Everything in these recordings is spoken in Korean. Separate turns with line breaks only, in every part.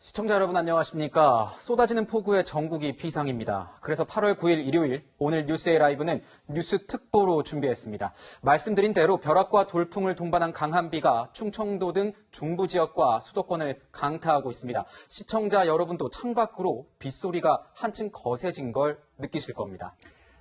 시청자 여러분 안녕하십니까. 쏟아지는 폭우에 전국이 비상입니다. 그래서 8월 9일 일요일 오늘 뉴스의 라이브는 뉴스 특보로 준비했습니다. 말씀드린 대로 벼락과 돌풍을 동반한 강한 비가 충청도 등 중부 지역과 수도권을 강타하고 있습니다. 시청자 여러분도 창밖으로 빗소리가 한층 거세진 걸 느끼실 겁니다.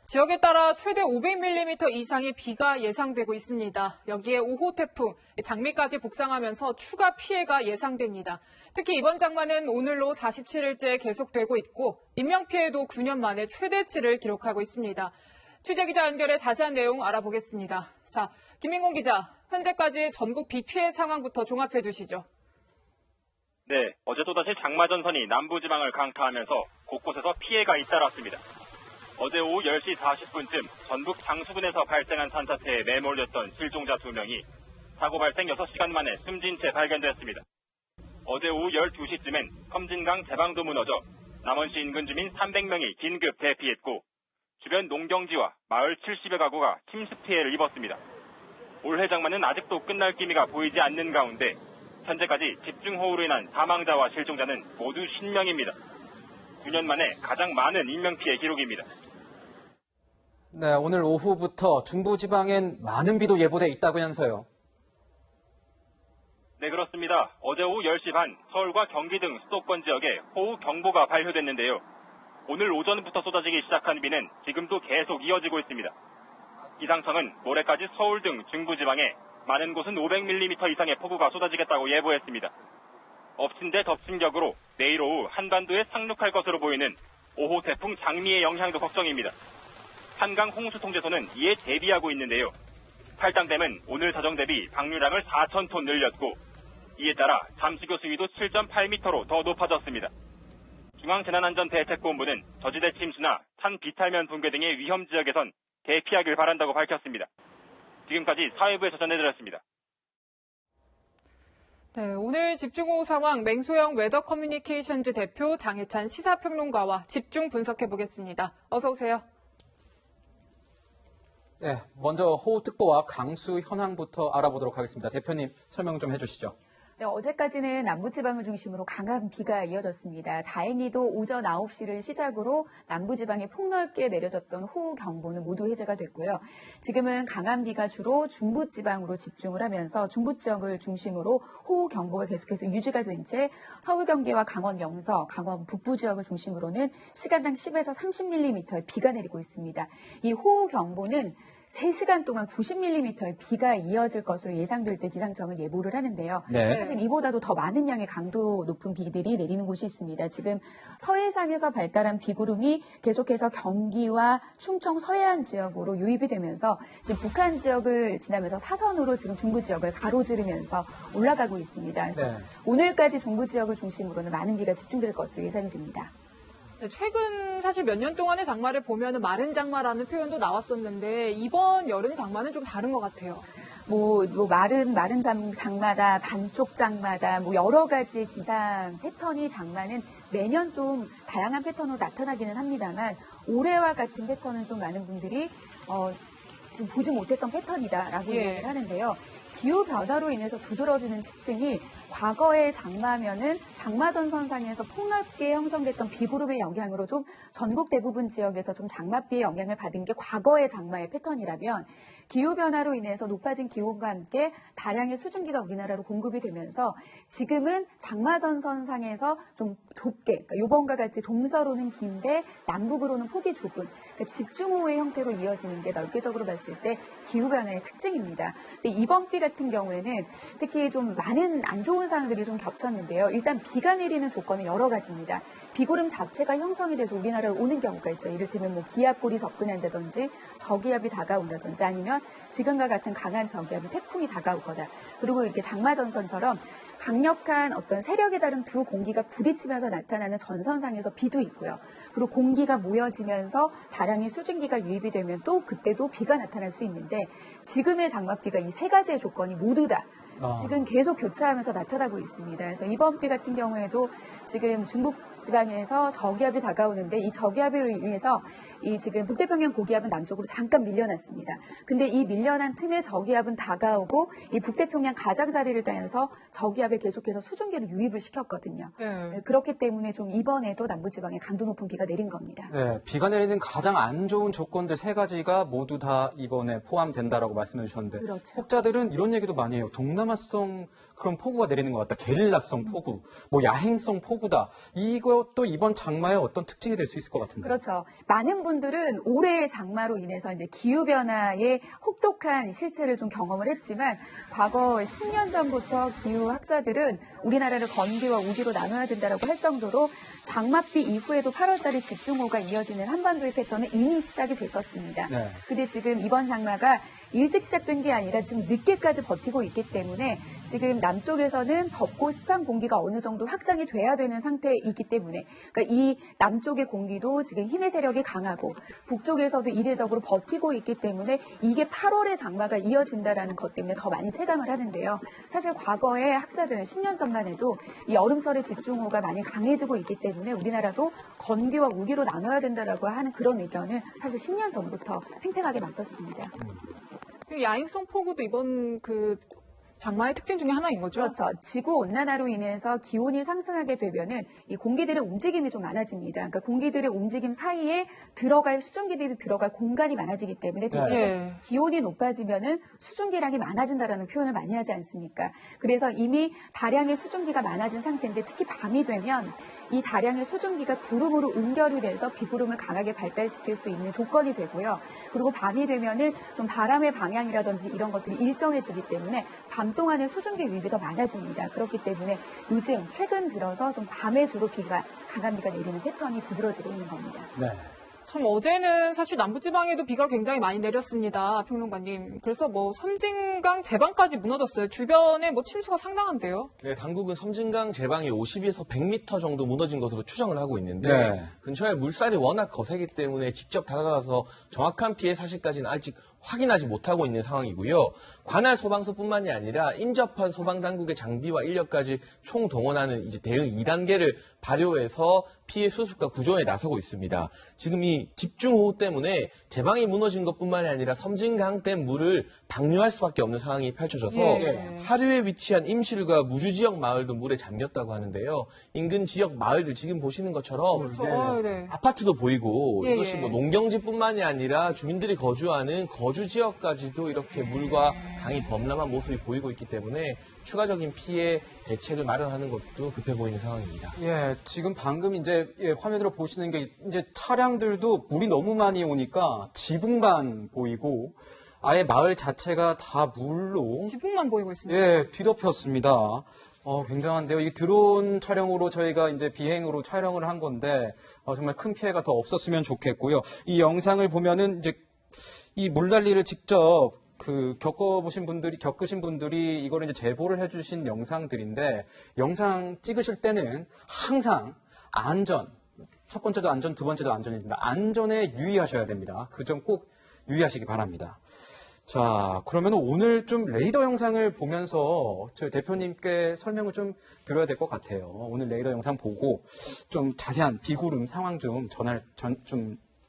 지역에 따라 최대 500mm 이상의 비가 예상되고 있습니다. 여기에 5호 태풍, 장미까지 북상하면서 추가 피해가 예상됩니다. 특히 이번 장마는 오늘로 47일째 계속되고 있고 인명피해도 9년 만에 최대치를 기록하고 있습니다. 취재기자 연결해 자세한 내용 알아보겠습니다. 자, 김민공 기자, 현재까지 전국 비 피해 상황부터 종합해 주시죠.
네, 어제 또다시 장마전선이 남부지방을 강타하면서 곳곳에서 피해가 잇따랐습니다. 어제 오후 10시 40분쯤 전북 장수군에서 발생한 산사태에 매몰렸던 실종자 2명이 사고 발생 6시간 만에 숨진 채 발견됐습니다. 어제 오후 12시쯤엔 섬진강 제방도 무너져 남원시 인근 주민 300명이 긴급 대피했고 주변 농경지와 마을 70여 가구가 침수 피해를 입었습니다. 올해 장마는 아직도 끝날 기미가 보이지 않는 가운데 현재까지 집중호우로 인한 사망자와 실종자는 모두 10명입니다. 9년 만에 가장 많은 인명피해 기록입니다.
네, 오늘 오후부터 중부지방엔 많은 비도 예보돼 있다면서요.
네, 그렇습니다. 어제 오후 10시 반 서울과 경기 등 수도권 지역에 호우 경보가 발효됐는데요. 오늘 오전부터 쏟아지기 시작한 비는 지금도 계속 이어지고 있습니다. 기상청은 모레까지 서울 등 중부지방에 많은 곳은 500mm 이상의 폭우가 쏟아지겠다고 예보했습니다. 엎친 데 덮친 격으로 내일 오후 한반도에 상륙할 것으로 보이는 5호 태풍 장미의 영향도 걱정입니다. 한강 홍수통제소는 이에 대비하고 있는데요. 팔당댐은 오늘 사정 대비 방류량을 4,000톤 늘렸고 이에 따라 잠수교 수위도 7.8m로 더 높아졌습니다. 중앙재난안전대책본부는 저지대 침수나 산 비탈면 붕괴 등의 위험 지역에선 대피하길 바란다고 밝혔습니다. 지금까지 사회부에서 전해드렸습니다.
네, 오늘 집중호우 상황 맹소영 웨더 커뮤니케이션즈 대표 장혜찬 시사평론가와 집중 분석해 보겠습니다. 어서 오세요.
네, 먼저 호우특보와 강수 현황부터 알아보도록 하겠습니다. 대표님 설명 좀 해주시죠.
네, 어제까지는 남부지방을 중심으로 강한 비가 이어졌습니다. 다행히도 오전 9시를 시작으로 남부지방에 폭넓게 내려졌던 호우경보는 모두 해제가 됐고요. 지금은 강한 비가 주로 중부지방으로 집중을 하면서 중부 지역을 중심으로 호우경보가 계속해서 유지가 된 채 서울, 경기와 강원 영서, 강원 북부 지역을 중심으로는 시간당 10에서 30mm의 비가 내리고 있습니다. 이 호우경보는 3시간 동안 90mm의 비가 이어질 것으로 예상될 때 기상청은 예보를 하는데요.
네.
사실 이보다도 더 많은 양의 강도 높은 비들이 내리는 곳이 있습니다. 지금 서해상에서 발달한 비구름이 계속해서 경기와 충청 서해안 지역으로 유입이 되면서 지금 북한 지역을 지나면서 사선으로 지금 중부 지역을 가로지르면서 올라가고 있습니다. 그래서
네.
오늘까지 중부 지역을 중심으로는 많은 비가 집중될 것으로 예상이 됩니다.
네, 최근 사실 몇 년 동안의 장마를 보면 마른 장마라는 표현도 나왔었는데 이번 여름 장마는 좀 다른 것 같아요.
마른 장마다, 반쪽 장마다, 여러 가지 기상 패턴이 장마는 매년 좀 다양한 패턴으로 나타나기는 합니다만 올해와 같은 패턴은 좀 많은 분들이 좀 보지 못했던 패턴이다라고 얘기를 하는데요. 기후 변화로 인해서 두드러지는 특징이 과거의 장마면은 장마전선상에서 폭넓게 형성됐던 비구름의 영향으로 좀 전국 대부분 지역에서 좀 장맛비의 영향을 받은 게 과거의 장마의 패턴이라면 기후변화로 인해서 높아진 기온과 함께 다량의 수증기가 우리나라로 공급이 되면서 지금은 장마전선상에서 좀 좁게, 그러니까 이번과 같이 동서로는 긴데 남북으로는 폭이 좁은 그러니까 집중호우의 형태로 이어지는 게 넓게적으로 봤을 때 기후변화의 특징입니다. 근데 이번 비 같은 경우에는 특히 좀 많은 안 좋은 사항들이 좀 겹쳤는데요. 일단 비가 내리는 조건은 여러 가지입니다. 비구름 자체가 형성이 돼서 우리나라로 오는 경우가 있죠. 이를테면 기압골이 접근한다든지 저기압이 다가온다든지 아니면 지금과 같은 강한 저기압이 태풍이 다가오거나 그리고 이렇게 장마전선처럼 강력한 어떤 세력에 따른 두 공기가 부딪히면서 나타나는 전선상에서 비도 있고요. 그리고 공기가 모여지면서 다량의 수증기가 유입이 되면 또 그때도 비가 나타날 수 있는데 지금의 장맛비가 이 세 가지의 조건이 모두 다 지금 계속 교차하면서 나타나고 있습니다. 그래서 이번 비 같은 경우에도 지금 중국 지방에서 저기압이 다가오는데 이 저기압으로 인해서 이 지금 북태평양 고기압은 남쪽으로 잠깐 밀려났습니다. 근데 이 밀려난 틈에 저기압은 다가오고 이 북태평양 가장자리를 따라서 저기압에 계속해서 수증기를 유입을 시켰거든요.
네.
그렇기 때문에 좀 이번에도 남부지방에 강도 높은 비가 내린 겁니다.
네, 비가 내리는 가장 안 좋은 조건들 세 가지가 모두 다 이번에 포함된다라고 말씀해 주셨는데
그렇죠.
혹자들은 이런 얘기도 많이 해요. 동남아성 그런 폭우가 내리는 것 같다. 게릴라성 폭우, 뭐 야행성 폭우다. 이것도 이번 장마의 어떤 특징이 될 수 있을 것 같은데.
그렇죠. 많은 분들은 올해의 장마로 인해서 이제 기후변화의 혹독한 실체를 좀 경험을 했지만 과거 10년 전부터 기후학자들은 우리나라를 건기와 우기로 나눠야 된다라고 할 정도로 장맛비 이후에도 8월 달에 집중호우가 이어지는 한반도의 패턴은 이미 시작이 됐었습니다.
네.
근데 지금 이번 장마가 일찍 시작된 게 아니라 좀 늦게까지 버티고 있기 때문에 지금 남쪽에서는 덥고 습한 공기가 어느 정도 확장이 돼야 되는 상태이기 때문에 그러니까 이 남쪽의 공기도 지금 힘의 세력이 강하고 북쪽에서도 이례적으로 버티고 있기 때문에 이게 8월의 장마가 이어진다라는 것 때문에 더 많이 체감을 하는데요. 사실 과거에 학자들은 10년 전만 해도 이 여름철에 집중호우가 많이 강해지고 있기 때문에 우리나라도 건기와 우기로 나눠야 된다라고 하는 그런 의견은 사실 10년 전부터 팽팽하게 맞섰습니다.
그 야행성 폭우도 이번 그 장마의 특징 중에 하나인 거죠?
그렇죠. 지구 온난화로 인해서 기온이 상승하게 되면은 이 공기들의 움직임이 좀 많아집니다. 그러니까 공기들의 움직임 사이에 들어갈 수증기들이 들어갈 공간이 많아지기 때문에 되게
네.
기온이 높아지면은 수증기량이 많아진다라는 표현을 많이 하지 않습니까? 그래서 이미 다량의 수증기가 많아진 상태인데 특히 밤이 되면 이 다량의 수증기가 구름으로 응결이 돼서 비구름을 강하게 발달시킬 수 있는 조건이 되고요. 그리고 밤이 되면은 좀 바람의 방향이라든지 이런 것들이 일정해지기 때문에 밤 동안에 수증기 유입이 더 많아집니다. 그렇기 때문에 요즘 최근 들어서 좀 밤에 주로 강한 비가 내리는 패턴이 두드러지고 있는 겁니다.
네.
참 어제는 사실 남부지방에도 비가 굉장히 많이 내렸습니다, 평론가님. 그래서 뭐 섬진강 제방까지 무너졌어요. 주변에 뭐 침수가 상당한데요.
네, 당국은 섬진강 제방이 50에서 100m 정도 무너진 것으로 추정을 하고 있는데
네.
근처에 물살이 워낙 거세기 때문에 직접 다가가서 정확한 피해 사실까지는 아직 확인하지 못하고 있는 상황이고요. 관할 소방서뿐만이 아니라 인접한 소방당국의 장비와 인력까지 총동원하는 이제 대응 2단계를 발효해서 피해 수습과 구조에 나서고 있습니다. 지금 이 집중호우 때문에 제방이 무너진 것뿐만이 아니라 섬진강댐 물을 방류할 수밖에 없는 상황이 펼쳐져서
예.
하류에 위치한 임실과 무주 지역 마을도 물에 잠겼다고 하는데요. 인근 지역 마을들 지금 보시는 것처럼
그렇죠. 네.
아파트도 보이고
예,
이것이
예.
뭐 농경지뿐만이 아니라 주민들이 거주하는 거주 지역까지도 이렇게 물과 강이 범람한 모습이 보이고 있기 때문에 추가적인 피해 대책을 마련하는 것도 급해 보이는 상황입니다.
예, 지금 방금 이제 화면으로 보시는 게 이제 차량들도 물이 너무 많이 오니까 지붕만 보이고 아예 마을 자체가 다 물로
지붕만 보이고 있습니다.
예, 뒤덮였습니다. 굉장한데요. 이 드론 촬영으로 저희가 이제 비행으로 촬영을 한 건데 정말 큰 피해가 더 없었으면 좋겠고요. 이 영상을 보면은 이제 이 물난리를 직접 겪으신 분들이 이거를 이제 제보를 해주신 영상들인데 영상 찍으실 때는 항상 안전, 첫 번째도 안전, 두 번째도 안전입니다. 안전에 유의하셔야 됩니다. 그 점 꼭 유의하시기 바랍니다. 자, 그러면 오늘 좀 레이더 영상을 보면서 저희 대표님께 설명을 좀 드려야 될 것 같아요. 오늘 레이더 영상 보고 좀 자세한 비구름 상황 좀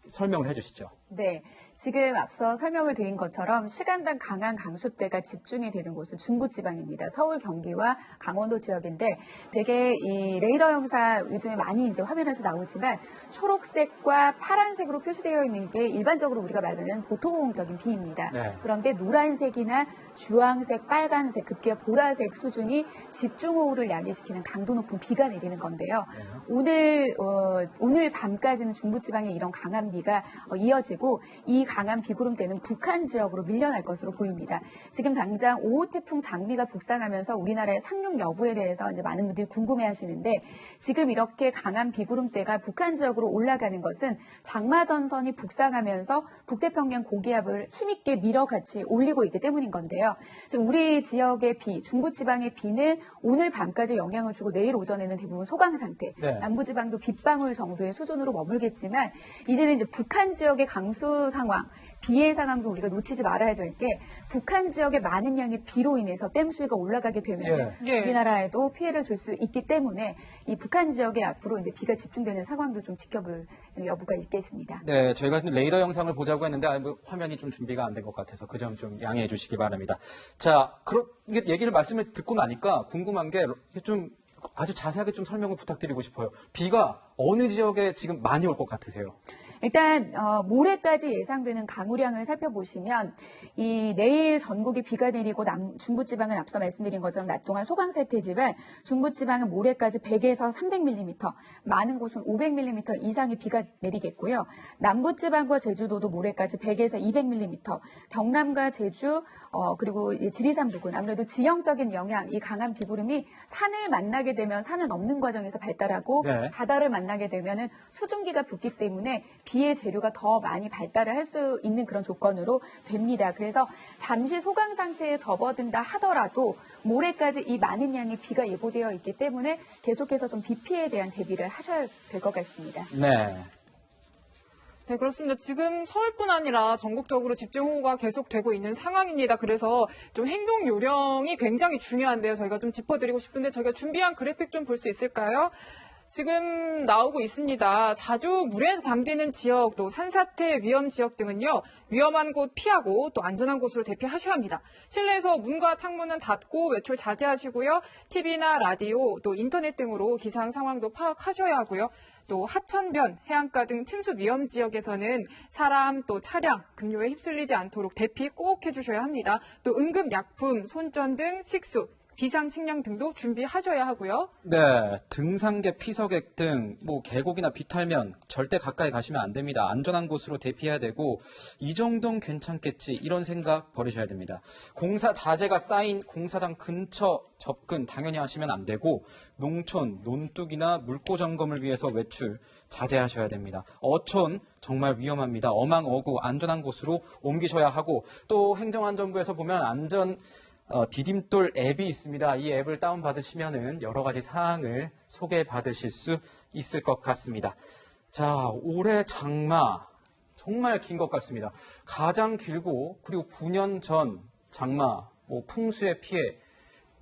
설명을 해주시죠.
네. 지금 앞서 설명을 드린 것처럼 시간당 강한 강수대가 집중이 되는 곳은 중부지방입니다. 서울, 경기와 강원도 지역인데 대개 이 레이더 영상 요즘에 많이 이제 화면에서 나오지만 초록색과 파란색으로 표시되어 있는 게 일반적으로 우리가 말하는 보통적인 비입니다.
네.
그런데 노란색이나 주황색, 빨간색, 급기야 보라색 수준이 집중호우를 야기시키는 강도 높은 비가 내리는 건데요. 오늘 밤까지는 중부지방에 이런 강한 비가 이어지고 이 강한 비구름대는 북한 지역으로 밀려날 것으로 보입니다. 지금 당장 5호 태풍 장미가 북상하면서 우리나라의 상륙 여부에 대해서 이제 많은 분들이 궁금해하시는데 지금 이렇게 강한 비구름대가 북한 지역으로 올라가는 것은 장마 전선이 북상하면서 북태평양 고기압을 힘있게 밀어같이 올리고 있기 때문인 건데요. 지금 우리 지역의 중부지방의 비는 오늘 밤까지 영향을 주고 내일 오전에는 대부분 소강 상태,
네.
남부지방도 빗방울 정도의 수준으로 머물겠지만 이제는 이제 북한 지역의 강수 상황 상황, 비의 상황도 우리가 놓치지 말아야 될 게 북한 지역의 많은 양의 비로 인해서 댐 수위가 올라가게 되면
예.
우리나라에도 피해를 줄 수 있기 때문에 이 북한 지역에 앞으로 이제 비가 집중되는 상황도 좀 지켜볼 여부가 있겠습니다.
네, 저희가 레이더 영상을 보자고 했는데 화면이 좀 준비가 안 된 것 같아서 그 점 좀 양해해 주시기 바랍니다. 자, 이게 말씀을 듣고 나니까 궁금한 게 좀 아주 자세하게 좀 설명을 부탁드리고 싶어요. 비가 어느 지역에 지금 많이 올 것 같으세요?
일단 모레까지 예상되는 강우량을 살펴보시면 이 내일 전국이 비가 내리고 중부지방은 앞서 말씀드린 것처럼 낮 동안 소강사태지만 중부지방은 모레까지 100에서 300mm, 많은 곳은 500mm 이상의 비가 내리겠고요. 남부지방과 제주도도 모레까지 100에서 200mm, 경남과 제주 그리고 지리산 부근 아무래도 지형적인 영향, 이 강한 비구름이 산을 만나게 되면 산을 넘는 과정에서 발달하고
네.
바다를 만나게 되면은 수증기가 붙기 때문에 비의 재료가 더 많이 발달을 할 수 있는 그런 조건으로 됩니다. 그래서 잠시 소강 상태에 접어든다 하더라도 모레까지 이 많은 양의 비가 예보되어 있기 때문에 계속해서 좀 비 피해에 대한 대비를 하셔야 될 것 같습니다.
네.
네, 그렇습니다. 지금 서울뿐 아니라 전국적으로 집중호우가 계속되고 있는 상황입니다. 그래서 좀 행동 요령이 굉장히 중요한데요. 저희가 좀 짚어드리고 싶은데 저희가 준비한 그래픽 좀 볼 수 있을까요? 지금 나오고 있습니다. 자주 물에 잠기는 지역, 또 산사태 위험 지역 등은요, 위험한 곳 피하고 또 안전한 곳으로 대피하셔야 합니다. 실내에서 문과 창문은 닫고 외출 자제하시고요. TV나 라디오, 또 인터넷 등으로 기상 상황도 파악하셔야 하고요. 또 하천변, 해안가 등 침수 위험 지역에서는 사람 또 차량, 급류에 휩쓸리지 않도록 대피 꼭 해주셔야 합니다. 또 응급약품, 손전 등 식수, 비상식량 등도 준비하셔야 하고요.
네, 등산객, 피서객 등 계곡이나 비탈면 절대 가까이 가시면 안 됩니다. 안전한 곳으로 대피해야 되고 이 정도는 괜찮겠지 이런 생각 버리셔야 됩니다. 공사 자재가 쌓인 공사장 근처 접근 당연히 하시면 안 되고 농촌, 논둑이나 물고 점검을 위해서 외출 자제하셔야 됩니다. 어촌 정말 위험합니다. 어망어구 안전한 곳으로 옮기셔야 하고 또 행정안전부에서 보면 디딤돌 앱이 있습니다. 이 앱을 다운받으시면은 여러 가지 사항을 소개받으실 수 있을 것 같습니다. 자, 올해 장마 정말 긴 것 같습니다. 가장 길고 그리고 9년 전 장마, 풍수의 피해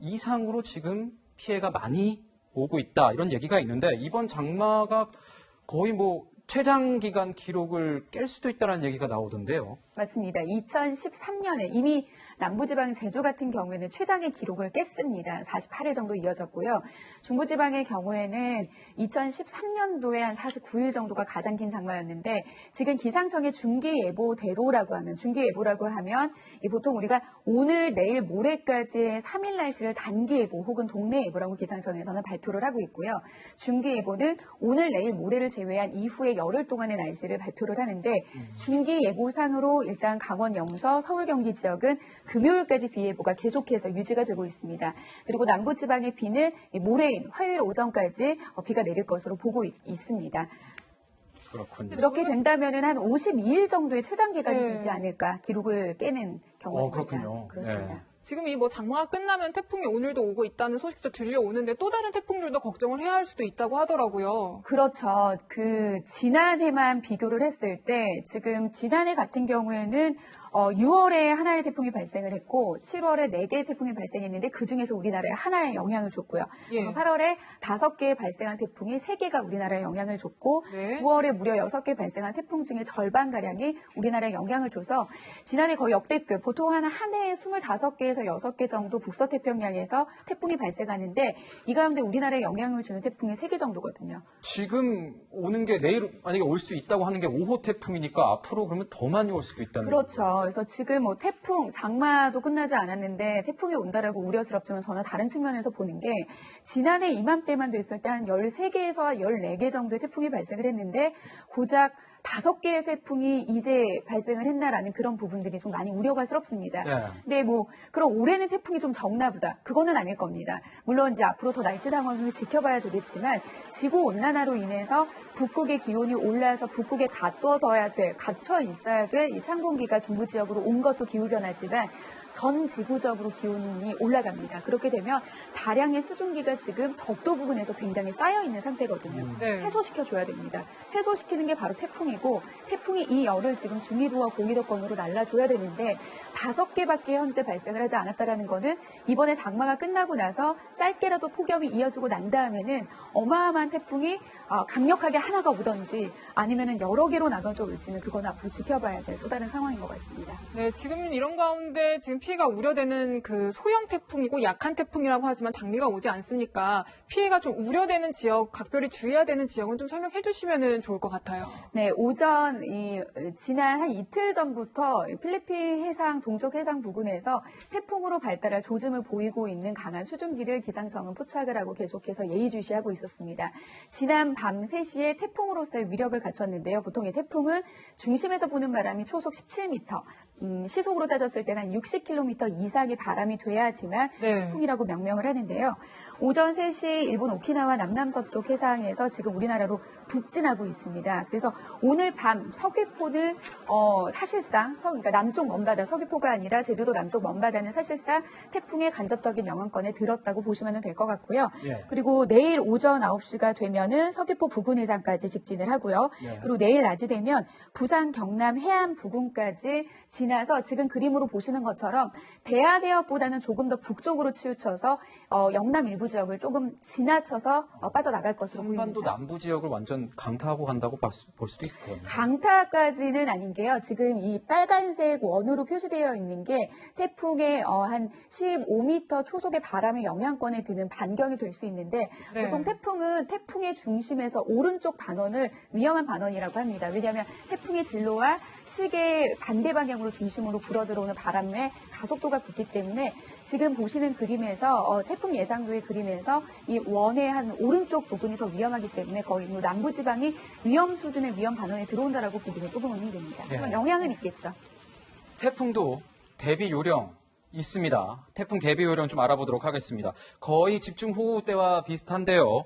이상으로 지금 피해가 많이 오고 있다. 이런 얘기가 있는데 이번 장마가 거의 최장 기간 기록을 깰 수도 있다는 얘기가 나오던데요.
맞습니다. 2013년에 이미 남부지방 제주 같은 경우에는 최장의 기록을 깼습니다. 48일 정도 이어졌고요. 중부지방의 경우에는 2013년도에 한 49일 정도가 가장 긴 장마였는데 지금 기상청의 중기예보대로라고 하면 보통 우리가 오늘, 내일, 모레까지의 3일 날씨를 단기예보 혹은 동네예보라고 기상청에서는 발표를 하고 있고요. 중기예보는 오늘, 내일, 모레를 제외한 이후의 열흘 동안의 날씨를 발표를 하는데 중기예보상으로 일단 강원, 영서, 서울, 경기 지역은 금요일까지 비 예보가 계속해서 유지가 되고 있습니다. 그리고 남부지방의 비는 모레인 화요일 오전까지 비가 내릴 것으로 보고 있습니다.
그렇군요.
그렇게 된다면은 한 52일 정도의 최장 기간이 되지 않을까 기록을 깨는 경우입니다.
그렇군요.
그렇습니다.
네.
지금 이 장마가 끝나면 태풍이 오늘도 오고 있다는 소식도 들려오는데 또 다른 태풍들도 걱정을 해야 할 수도 있다고 하더라고요.
그렇죠. 지난해만 비교를 했을 때 지금 지난해 같은 경우에는 6월에 하나의 태풍이 발생을 했고 7월에 4개의 태풍이 발생했는데 그중에서 우리나라에 하나의 영향을 줬고요.
예.
8월에 5개 발생한 태풍이 3개가 우리나라에 영향을 줬고
네.
9월에 무려 6개 발생한 태풍 중에 절반가량이 우리나라에 영향을 줘서 지난해 거의 역대급 보통 한 해에 25개에서 6개 정도 북서태평양에서 태풍이 발생하는데 이 가운데 우리나라에 영향을 주는 태풍이 3개 정도거든요.
지금 오는 게 내일 만약에 올 수 있다고 하는 게 5호 태풍이니까 앞으로 그러면 더 많이 올 수도 있다는
그렇죠. 그래서 지금 태풍, 장마도 끝나지 않았는데 태풍이 온다라고 우려스럽지만 저는 다른 측면에서 보는 게 지난해 이맘때만 됐을 때 한 13개에서 14개 정도의 태풍이 발생을 했는데 고작 5개의 태풍이 이제 발생을 했나라는 그런 부분들이 좀 많이 우려가 스럽습니다.
네.
근데 그럼 올해는 태풍이 좀 적나 보다. 그거는 아닐 겁니다. 물론 이제 앞으로 더 날씨 상황을 지켜봐야 되겠지만 지구 온난화로 인해서 북극의 기온이 올라서 북극에 갇혀 있어야 될 이 찬 공기가 중부 지역으로 온 것도 기후변화지만 전 지구적으로 기온이 올라갑니다. 그렇게 되면 다량의 수증기가 지금 적도 부근에서 굉장히 쌓여 있는 상태거든요.
네.
해소시켜줘야 됩니다. 해소시키는 게 바로 태풍이고 태풍이 이 열을 지금 중위도와 고위도권으로 날라줘야 되는데 5개밖에 현재 발생을 하지 않았다라는 거는 이번에 장마가 끝나고 나서 짧게라도 폭염이 이어지고 난 다음에는 어마어마한 태풍이 강력하게 하나가 오든지 아니면은 여러 개로 나눠져 올지는 그건 앞으로 지켜봐야 될 또 다른 상황인 것 같습니다.
네, 지금 이런 가운데 지금 피해가 우려되는 그 소형 태풍이고 약한 태풍이라고 하지만 장미가 오지 않습니까? 피해가 좀 우려되는 지역, 각별히 주의해야 되는 지역은 좀 설명해 주시면 좋을 것 같아요.
네, 지난 한 이틀 전부터 필리핀 해상, 동쪽 해상 부근에서 태풍으로 발달할 조짐을 보이고 있는 강한 수증기를 기상청은 포착을 하고 계속해서 예의주시하고 있었습니다. 지난 밤 3시에 태풍으로서의 위력을 갖췄는데요. 보통 이 태풍은 중심에서 부는 바람이 초속 17m, 시속으로 따졌을 때는 한 60km 이상의 바람이 돼야지만
네.
태풍이라고 명명을 하는데요. 오전 3시 일본 오키나와 남남서쪽 해상에서 지금 우리나라로 북진하고 있습니다. 그래서 오늘 밤 서귀포는 사실상 그러니까 남쪽 먼바다, 서귀포가 아니라 제주도 남쪽 먼바다는 사실상 태풍의 간접적인 영향권에 들었다고 보시면 될 것 같고요.
예.
그리고 내일 오전 9시가 되면은 서귀포 부근 해상까지 직진을 하고요.
예.
그리고 내일 낮이 되면 부산, 경남, 해안 부근까지 지나서 지금 그림으로 보시는 것처럼 대하대역보다는 조금 더 북쪽으로 치우쳐서 영남 일부 지역을 조금 지나쳐서 빠져나갈 것으로
한반도
보입니다.
남부 지역을 완전 강타하고 간다고 볼 수도 있을 것 같네요.
강타까지는 아닌 게요. 지금 이 빨간색 원으로 표시되어 있는 게 태풍의 한 15m 초속의 바람의 영향권에 드는 반경이 될 수 있는데
네.
보통 태풍은 태풍의 중심에서 오른쪽 반원을 위험한 반원이라고 합니다. 왜냐하면 태풍의 진로와 시계 반대 방향으로 중심으로 불어들어오는 바람의 가속도가 붙기 때문에 지금 보시는 그림에서 태풍 예상도의 그림에서 이 원의 한 오른쪽 부분이 더 위험하기 때문에 거의 뭐 남부지방이 위험 수준의 위험 반원에 들어온다라고 보기는 조금은 힘듭니다. 하지만
예.
영향은 있겠죠.
태풍도 대비 요령 있습니다. 태풍 대비 요령 좀 알아보도록 하겠습니다. 거의 집중호우 때와 비슷한데요.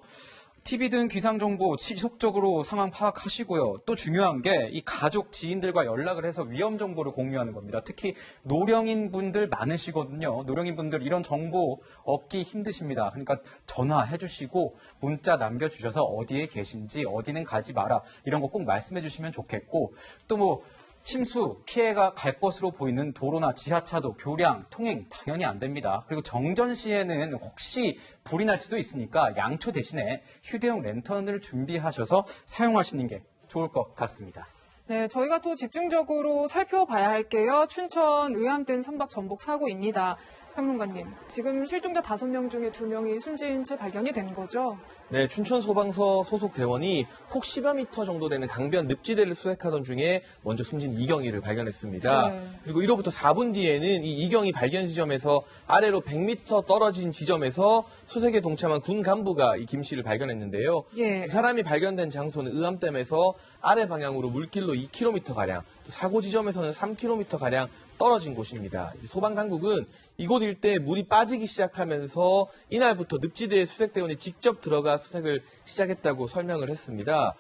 TV 등 기상정보 지속적으로 상황 파악하시고요. 또 중요한 게 이 가족, 지인들과 연락을 해서 위험 정보를 공유하는 겁니다. 특히 노령인 분들 많으시거든요. 노령인 분들 이런 정보 얻기 힘드십니다. 그러니까 전화해 주시고 문자 남겨주셔서 어디에 계신지 어디는 가지 마라 이런 거 꼭 말씀해 주시면 좋겠고 또 뭐 침수, 피해가 갈 것으로 보이는 도로나 지하차도, 교량, 통행 당연히 안 됩니다. 그리고 정전 시에는 혹시 불이 날 수도 있으니까 양초 대신에 휴대용 랜턴을 준비하셔서 사용하시는 게 좋을 것 같습니다.
네, 저희가 또 집중적으로 살펴봐야 할게요. 춘천 의암댐 선박 전복 사고입니다. 평론가님, 지금 실종자 5명 중에 2명이 숨진 채 발견이 된 거죠?
네, 춘천소방서 소속 대원이 폭 10여 미터 정도 되는 강변 늪지대를 수색하던 중에 먼저 숨진 이경이를 발견했습니다.
네.
그리고 이로부터 4분 뒤에는 이 이경이 발견 지점에서 아래로 100m 떨어진 지점에서 수색에 동참한 군 간부가 이 김 씨를 발견했는데요.
예.
그 사람이 발견된 장소는 의암댐에서 아래 방향으로 물길로 2km가량, 또 사고 지점에서는 3km가량 떨어진 곳입니다. 소방당국은 이곳 일대에 물이 빠지기 시작하면서 이날부터 늪지대에 수색대원이 직접 들어가 수색을 시작했다고 설명을 했습니다.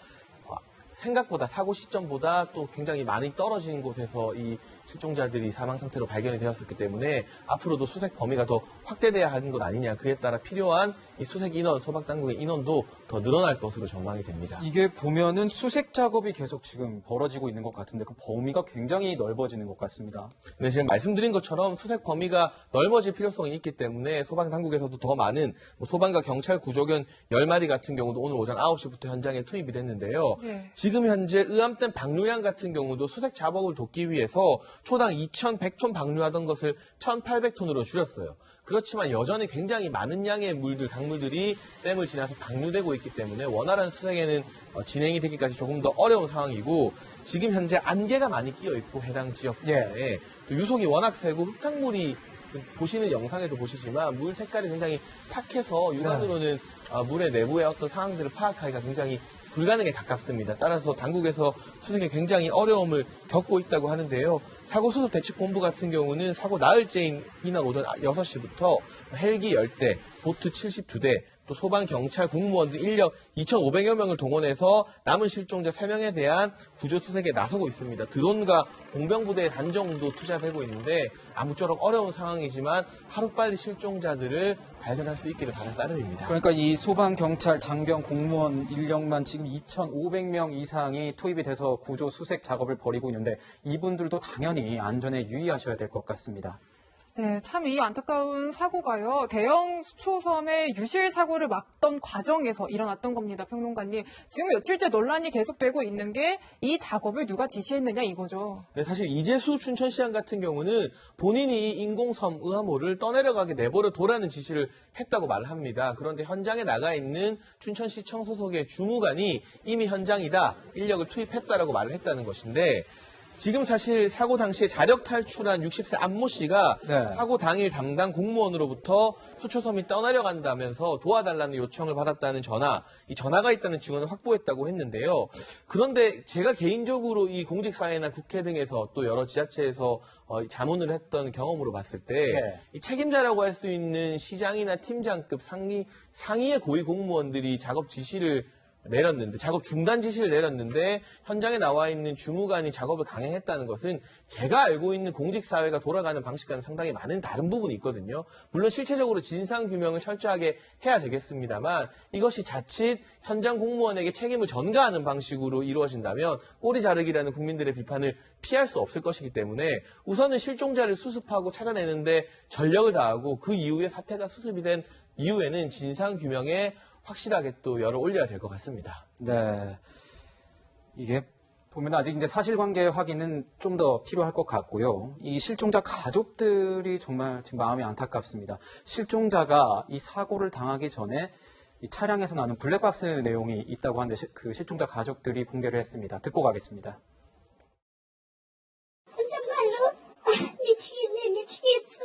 생각보다 사고 시점보다 또 굉장히 많이 떨어진 곳에서 이 실종자들이 사망 상태로 발견이 되었었기 때문에 앞으로도 수색 범위가 더 확대돼야 하는 것 아니냐. 그에 따라 필요한 이 수색 인원, 소방당국의 인원도 더 늘어날 것으로 전망이 됩니다.
이게 보면은 수색 작업이 계속 지금 벌어지고 있는 것 같은데 그 범위가 굉장히 넓어지는 것 같습니다.
네, 지금 말씀드린 것처럼 수색 범위가 넓어질 필요성이 있기 때문에 소방당국에서도 더 많은 소방과 경찰 구조견 10마리 같은 경우도 오늘 오전 9시부터 현장에 투입이 됐는데요.
네.
지금 현재 의암댐 방류량 같은 경우도 수색 작업을 돕기 위해서 초당 2,100톤 방류하던 것을 1,800톤으로 줄였어요. 그렇지만 여전히 굉장히 많은 양의 물들, 강물들이 댐을 지나서 방류되고 있기 때문에 원활한 수색에는 진행이 되기까지 조금 더 어려운 상황이고 지금 현재 안개가 많이 끼어 있고 해당 지역 때문에 또 유속이 워낙 세고 흙탕물이 보시는 영상에도 보시지만 물 색깔이 굉장히 탁해서 육안으로는 물의 내부의 어떤 상황들을 파악하기가 굉장히 불가능에 가깝습니다. 따라서 당국에서 수색에 굉장히 어려움을 겪고 있다고 하는데요. 사고수습 대책본부 같은 경우는 사고 나흘째인 이날 오전 6시부터 헬기 10대, 보트 72대, 또 소방, 경찰, 공무원 등 인력 2,500여 명을 동원해서 남은 실종자 3명에 대한 구조 수색에 나서고 있습니다. 드론과 공병부대의 단정도 투자되고 있는데 아무쪼록 어려운 상황이지만 하루빨리 실종자들을 발견할 수 있기를 바라는 따름입니다.
그러니까 이 소방, 경찰, 장병, 공무원 인력만 지금 2,500명 이상이 투입이 돼서 구조 수색 작업을 벌이고 있는데 이분들도 당연히 안전에 유의하셔야 될 것 같습니다.
네, 참 이 안타까운 사고가요. 대형 수초섬의 유실 사고를 막던 과정에서 일어났던 겁니다. 평론가님. 지금 며칠째 논란이 계속되고 있는 게 이 작업을 누가 지시했느냐 이거죠.
네, 사실 이재수 춘천시장 같은 경우는 본인이 이 인공섬 의암호를 떠내려가게 내버려 둬라는 지시를 했다고 말을 합니다. 그런데 현장에 나가 있는 춘천시청 소속의 주무관이 이미 현장이다, 인력을 투입했다라고 말을 했다는 것인데 지금 사실 사고 당시에 자력 탈출한 60세 안모 씨가
네.
사고 당일 담당 공무원으로부터 수초섬이 떠내려간다면서 도와달라는 요청을 받았다는 이 전화가 있다는 증언을 확보했다고 했는데요. 그런데 제가 개인적으로 이 공직사회나 국회 등에서 또 여러 지자체에서 자문을 했던 경험으로 봤을 때
네.
이 책임자라고 할 수 있는 시장이나 팀장급 상위의 고위 공무원들이 작업 중단 지시를 내렸는데 현장에 나와 있는 주무관이 작업을 강행했다는 것은 제가 알고 있는 공직사회가 돌아가는 방식과는 상당히 많은 다른 부분이 있거든요. 물론 실체적으로 진상규명을 철저하게 해야 되겠습니다만 이것이 자칫 현장 공무원에게 책임을 전가하는 방식으로 이루어진다면 꼬리 자르기라는 국민들의 비판을 피할 수 없을 것이기 때문에 우선은 실종자를 수습하고 찾아내는데 전력을 다하고 그 이후에 사태가 수습이 된 이후에는 진상규명에 확실하게 또 열을 올려야 될 것 같습니다.
네. 이게 보면 아직 이제 사실관계 확인은 좀 더 필요할 것 같고요. 이 실종자 가족들이 정말 지금 마음이 안타깝습니다. 실종자가 이 사고를 당하기 전에 이 차량에서 나는 블랙박스 내용이 있다고 하는데 그 실종자 가족들이 공개를 했습니다. 듣고 가겠습니다.
혼잣말로 미치겠어.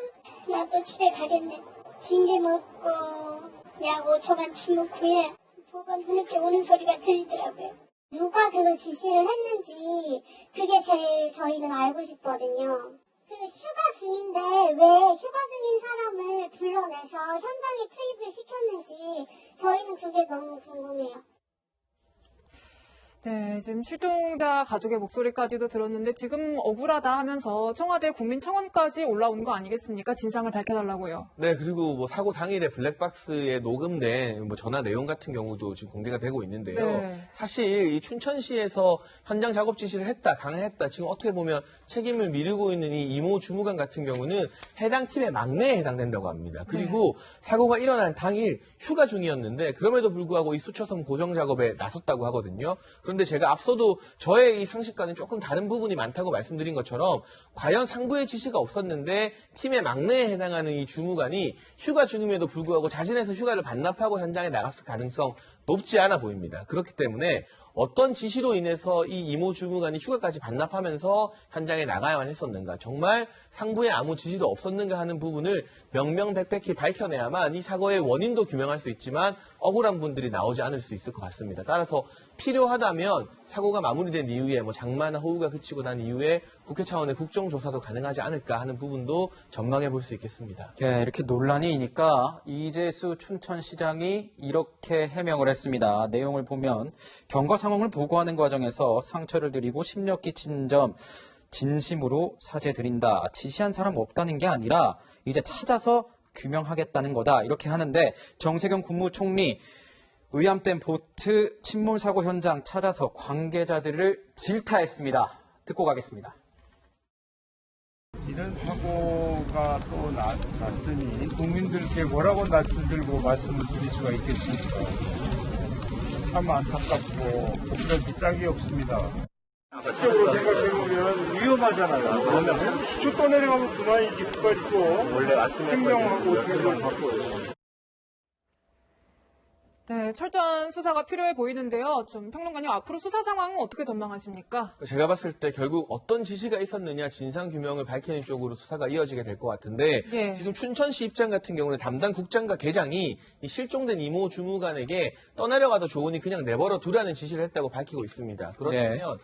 나도 집에 가겠네. 징계 먹고 약 5초간 침묵 후에 두 번 흐느껴 우는 소리가 들리더라고요. 누가 그걸 지시를 했는지 그게 제일 저희는 알고 싶거든요. 그 휴가 중인데 왜 휴가 중인 사람을 불러내서 현장에 투입을 시켰는지 저희는 그게 너무 궁금해요.
네, 지금 실종자 가족의 목소리까지도 들었는데 지금 억울하다 하면서 청와대 국민청원까지 올라온 거 아니겠습니까? 진상을 밝혀달라고요.
네, 그리고 뭐 사고 당일에 블랙박스에 녹음된 뭐 전화 내용 같은 경우도 지금 공개가 되고 있는데요.
네.
사실 이 춘천시에서 현장 작업 지시를 했다, 강행했다. 지금 어떻게 보면 책임을 미루고 있는 이 이모 주무관 같은 경우는 해당 팀의 막내에 해당된다고 합니다. 그리고 사고가 일어난 당일 휴가 중이었는데 그럼에도 불구하고 이 수초섬 고정 작업에 나섰다고 하거든요. 그런데 제가 앞서도 저의 이 상식과는 조금 다른 부분이 많다고 말씀드린 것처럼 과연 상부의 지시가 없었는데 팀의 막내에 해당하는 이 주무관이 휴가 중임에도 불구하고 자진해서 휴가를 반납하고 현장에 나갔을 가능성 높지 않아 보입니다. 그렇기 때문에 어떤 지시로 인해서 이 이모 주무관이 휴가까지 반납하면서 현장에 나가야만 했었는가, 정말 상부에 아무 지시도 없었는가 하는 부분을 명명백백히 밝혀내야만 이 사고의 원인도 규명할 수 있지만 억울한 분들이 나오지 않을 수 있을 것 같습니다. 따라서 필요하다면 사고가 마무리된 이후에 뭐 장마나 호우가 그치고 난 이후에 국회 차원의 국정조사도 가능하지 않을까 하는 부분도 전망해 볼 수 있겠습니다.
예, 이렇게 논란이니까 이재수 춘천시장이 이렇게 해명을 했습니다. 내용을 보면 경과 상황을 보고하는 과정에서 상처를 드리고 심력 끼친 점 진심으로 사죄드린다. 지시한 사람 없다는 게 아니라 이제 찾아서 규명하겠다는 거다. 이렇게 하는데 정세균 국무총리 의암댐 보트 침몰 사고 현장 찾아서 관계자들을 질타했습니다. 듣고 가겠습니다.
이런 사고가 또 났으니 국민들께 뭐라고 들고 말씀을 드릴 수가 있겠습니까? 참 안타깝고 그런 짝이 없습니다. 실적으로 생각해보면 위험하잖아요. 그러면 수초 떠내려가면 그만이지 그걸 있고 원래 아침에 생명하고 어떻게 그걸 바꿔요.
네, 철저한 수사가 필요해 보이는데요. 좀 평론가님 앞으로 수사 상황은 어떻게 전망하십니까?
제가 봤을 때 결국 어떤 지시가 있었느냐 진상규명을 밝히는 쪽으로 수사가 이어지게 될 것 같은데
예.
지금 춘천시 입장 같은 경우는 담당 국장과 계장이 이 실종된 이모 주무관에게 떠내려가도 좋으니 그냥 내버려 두라는 지시를 했다고 밝히고 있습니다. 그렇다면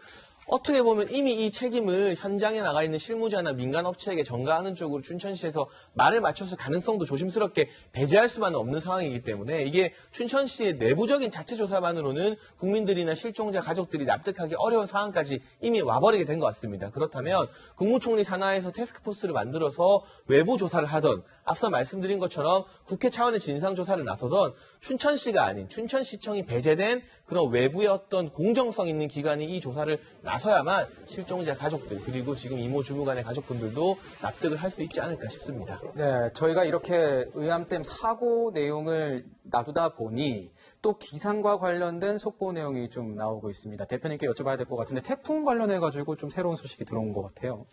어떻게 보면 이미 이 책임을 현장에 나가 있는 실무자나 민간 업체에게 전가하는 쪽으로 춘천시에서 말을 맞춰서 가능성도 조심스럽게 배제할 수만은 없는 상황이기 때문에 이게 춘천시의 내부적인 자체 조사만으로는 국민들이나 실종자 가족들이 납득하기 어려운 상황까지 이미 와버리게 된 것 같습니다. 그렇다면 국무총리 산하에서 태스크포스를 만들어서 외부 조사를 하던 앞서 말씀드린 것처럼 국회 차원의 진상조사를 나서던 춘천시가 아닌 춘천시청이 배제된 그런 외부의 어떤 공정성 있는 기관이 이 조사를 나서야만 실종자 가족들 그리고 지금 이모 주무관의 가족분들도 납득을 할 수 있지 않을까 싶습니다.
네, 저희가 이렇게 의암댐 사고 내용을 놔두다 보니 또 기상과 관련된 속보 내용이 좀 나오고 있습니다. 대표님께 여쭤봐야 될 것 같은데 태풍 관련해가지고 좀 새로운 소식이 들어온 것 같아요.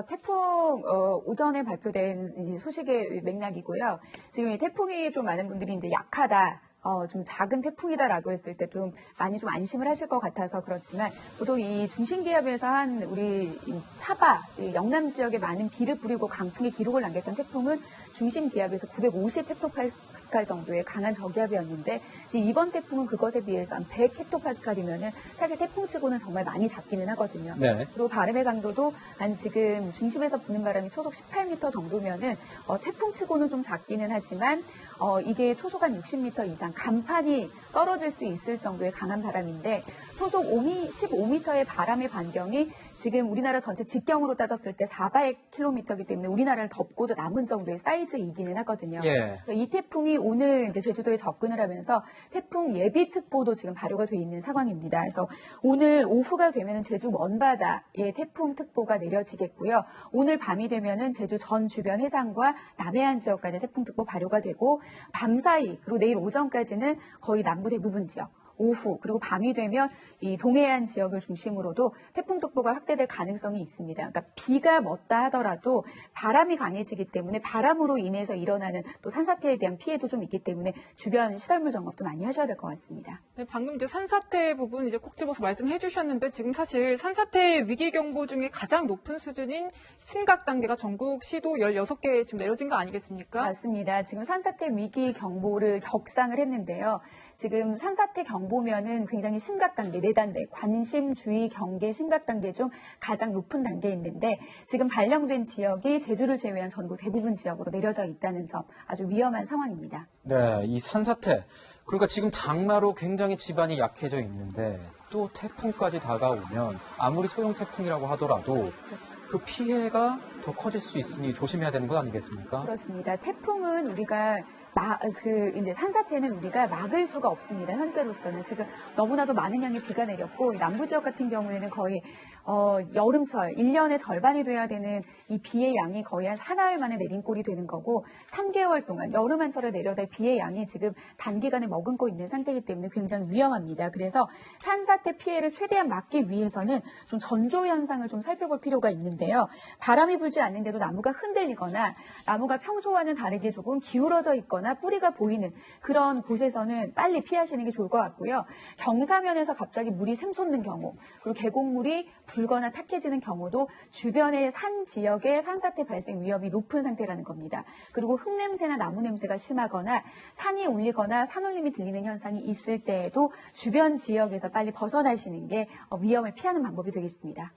태풍 오전에 발표된 이 소식의 맥락이고요. 지금 이 태풍이 좀 많은 분들이 이제 약하다. 좀 작은 태풍이다라고 했을 때 좀 많이 좀 안심을 하실 것 같아서 그렇지만 보통 이 중심기압에서 한 우리 차바, 영남 지역에 많은 비를 뿌리고 강풍의 기록을 남겼던 태풍은 중심기압에서 950 헥토파스칼 정도의 강한 저기압이었는데 지금 이번 태풍은 그것에 비해서 한 100 헥토파스칼이면은 사실 태풍치고는 정말 많이 작기는 하거든요.
네.
그리고 바람의 강도도 한 지금 중심에서 부는 바람이 초속 18m 정도면은 태풍치고는 좀 작기는 하지만 이게 초속 한 60m 이상 간판이 떨어질 수 있을 정도의 강한 바람인데 초속 15m의 바람의 반경이 지금 우리나라 전체 직경으로 따졌을 때 400km이기 때문에 우리나라를 덮고도 남은 정도의 사이즈이기는 하거든요.
예.
이 태풍이 오늘 이제 제주도에 접근을 하면서 태풍 예비특보도 지금 발효가 돼 있는 상황입니다. 그래서 오늘 오후가 되면은 제주 먼바다에 태풍 특보가 내려지겠고요. 오늘 밤이 되면은 제주 전 주변 해상과 남해안 지역까지 태풍특보 발효가 되고 밤사이 그리고 내일 오전까지는 거의 남부 대부분 지역. 오후 그리고 밤이 되면 이 동해안 지역을 중심으로도 태풍특보가 확대될 가능성이 있습니다. 그러니까 비가 멎다 하더라도 바람이 강해지기 때문에 바람으로 인해서 일어나는 또 산사태에 대한 피해도 좀 있기 때문에 주변 시설물 점검도 많이 하셔야 될 것 같습니다.
네, 방금 이제 산사태 부분 이제 콕 집어서 말씀해 주셨는데 지금 사실 산사태 위기 경보 중에 가장 높은 수준인 심각 단계가 전국 시도 16개 지금 내려진 거 아니겠습니까?
맞습니다. 지금 산사태 위기 경보를 격상을 했는데요. 지금 산사태 경보면은 굉장히 심각 단계, 4단계, 관심, 주의, 경계, 심각 단계 중 가장 높은 단계에 있는데 지금 발령된 지역이 제주를 제외한 전국 대부분 지역으로 내려져 있다는 점 아주 위험한 상황입니다.
네, 이 산사태. 그러니까 지금 장마로 굉장히 집안이 약해져 있는데 또 태풍까지 다가오면 아무리 소형 태풍이라고 하더라도
그렇죠.
그 피해가 더 커질 수 있으니 조심해야 되는 것 아니겠습니까?
그렇습니다. 태풍은 우리가 이제 산사태는 우리가 막을 수가 없습니다. 현재로서는 지금 너무나도 많은 양의 비가 내렸고 남부 지역 같은 경우에는 거의 여름철 1년의 절반이 돼야 되는 이 비의 양이 거의 한 사나흘 만에 내린 꼴이 되는 거고 3개월 동안 여름 한철에 내려다 비의 양이 지금 단기간에 머금고 있는 상태이기 때문에 굉장히 위험합니다. 그래서 산사태 피해를 최대한 막기 위해서는 좀 전조 현상을 좀 살펴볼 필요가 있는데요. 바람이 불지 않는데도 나무가 흔들리거나 나무가 평소와는 다르게 조금 기울어져 있거나 뿌리가 보이는 그런 곳에서는 빨리 피하시는 게 좋을 것 같고요. 경사면에서 갑자기 물이 샘솟는 경우 그리고 계곡물이 불거나 탁해지는 경우도 주변의 산 지역의 산사태 발생 위험이 높은 상태라는 겁니다. 그리고 흙냄새나 나무 냄새가 심하거나 산이 울리거나 산울림이 들리는 현상이 있을 때에도 주변 지역에서 빨리 벗어나시는 게 위험을 피하는 방법이 되겠습니다.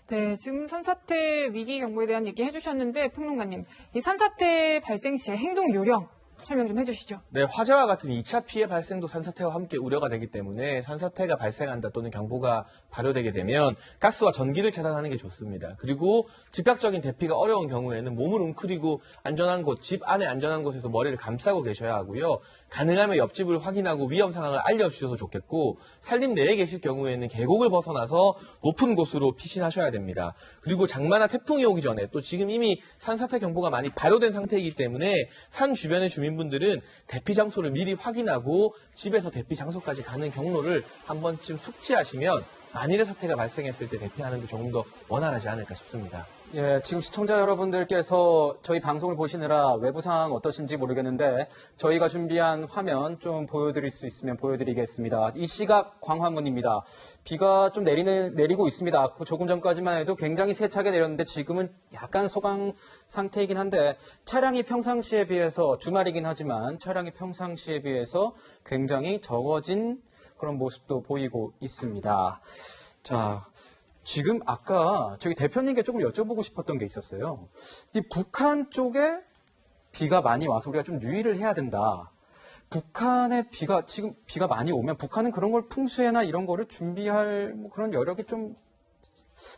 네, 지금 산사태 위기 경보에 대한 얘기 해주셨는데 평론가님, 이 산사태 발생 시의 행동 요령 설명 좀 해주시죠.
네, 화재와 같은 2차 피해 발생도 산사태와 함께 우려가 되기 때문에 산사태가 발생한다 또는 경보가 발효되게 되면 가스와 전기를 차단하는 게 좋습니다. 그리고 즉각적인 대피가 어려운 경우에는 몸을 웅크리고 안전한 곳, 집 안에 안전한 곳에서 머리를 감싸고 계셔야 하고요. 가능하면 옆집을 확인하고 위험 상황을 알려주셔서 좋겠고 산림 내에 계실 경우에는 계곡을 벗어나서 높은 곳으로 피신하셔야 됩니다. 그리고 장마나 태풍이 오기 전에 또 지금 이미 산사태 경보가 많이 발효된 상태이기 때문에 산 주변의 주민분들은 대피 장소를 미리 확인하고 집에서 대피 장소까지 가는 경로를 한 번쯤 숙지하시면 만일의 사태가 발생했을 때 대피하는 데 조금 더 원활하지 않을까 싶습니다.
예, 지금 시청자 여러분들께서 저희 방송을 보시느라 외부 상황 어떠신지 모르겠는데 저희가 준비한 화면 좀 보여드릴 수 있으면 보여드리겠습니다. 이 시각 광화문입니다. 비가 좀 내리고 있습니다. 조금 전까지만 해도 굉장히 세차게 내렸는데 지금은 약간 소강 상태이긴 한데 차량이 평상시에 비해서 주말이긴 하지만 차량이 평상시에 비해서 굉장히 적어진 그런 모습도 보이고 있습니다. 자, 지금 아까 저기 대표님께 조금 여쭤보고 싶었던 게 있었어요. 이 북한 쪽에 비가 많이 와서 우리가 좀 유의를 해야 된다. 북한의 지금 비가 많이 오면 북한은 그런 걸 풍수해나 이런 거를 준비할 뭐 그런 여력이 좀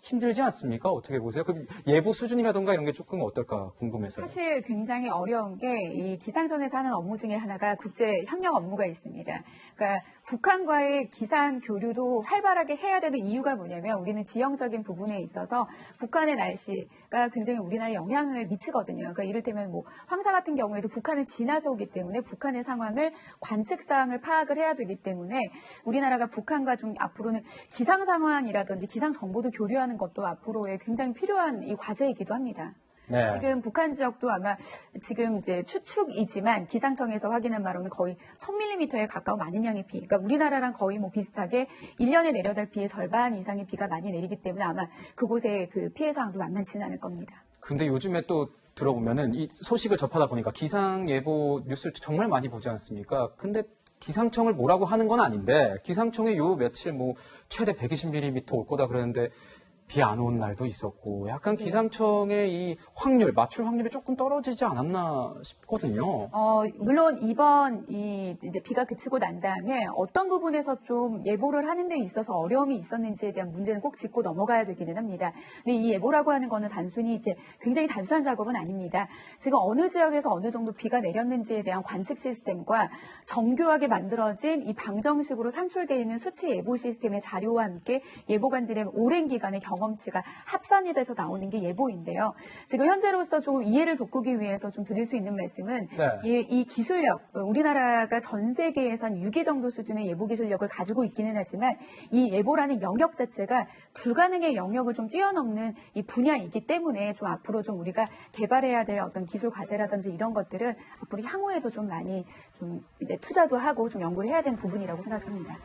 힘들지 않습니까? 어떻게 보세요? 그 예보 수준이라든가 이런 게 조금 어떨까 궁금해서요.
사실 굉장히 어려운 게 이 기상청에서 하는 업무 중에 하나가 국제 협력 업무가 있습니다. 그러니까 북한과의 기상 교류도 활발하게 해야 되는 이유가 뭐냐면 우리는 지형적인 부분에 있어서 북한의 날씨가 굉장히 우리나라에 영향을 미치거든요. 그러니까 이를테면 뭐 황사 같은 경우에도 북한을 지나서 오기 때문에 북한의 상황을 관측사항을 파악을 해야 되기 때문에 우리나라가 북한과 좀 앞으로는 기상 상황이라든지 기상 정보도 교류하는 것도 앞으로의 굉장히 필요한 이 과제이기도 합니다.
네.
지금 북한 지역도 아마 지금 이제 추측이지만 기상청에서 확인한 바로는 거의 1000mm에 가까운 많은 양의 비. 그러니까 우리나라랑 거의 뭐 비슷하게 1년에 내려야 될 비의 절반 이상의 비가 많이 내리기 때문에 아마 그곳의 그 피해 상황도 만만치는 않을 겁니다.
근데 요즘에 또 들어보면은 이 소식을 접하다 보니까 기상 예보 뉴스를 정말 많이 보지 않습니까? 근데 기상청을 뭐라고 하는 건 아닌데 기상청이 요 며칠 뭐 최대 120mm 올 거다 그랬는데 비 안 온 날도 있었고 약간 기상청의 이 확률, 맞출 확률이 조금 떨어지지 않았나 싶거든요.
물론 이번 이제 비가 그치고 난 다음에 어떤 부분에서 좀 예보를 하는 데 있어서 어려움이 있었는지에 대한 문제는 꼭 짚고 넘어가야 되기는 합니다. 근데 이 예보라고 하는 거는 단순히 이제 굉장히 단순한 작업은 아닙니다. 지금 어느 지역에서 어느 정도 비가 내렸는지에 대한 관측 시스템과 정교하게 만들어진 이 방정식으로 산출되어 있는 수치 예보 시스템의 자료와 함께 예보관들의 오랜 기간의 경험치가 합산이 돼서 나오는 게 예보인데요. 지금 현재로서 조금 이해를 돋구기 위해서 좀 드릴 수 있는 말씀은 이 기술력, 우리나라가 전 세계에서 한 6위 정도 수준의 예보 기술력을 가지고 있기는 하지만 이 예보라는 영역 자체가 불가능의 영역을 좀 뛰어넘는 이 분야이기 때문에 좀 앞으로 좀 우리가 개발해야 될 어떤 기술 과제라든지 이런 것들은 앞으로 향후에도 좀 많이 좀 이제 투자도 하고 좀 연구를 해야 되는 부분이라고 생각합니다.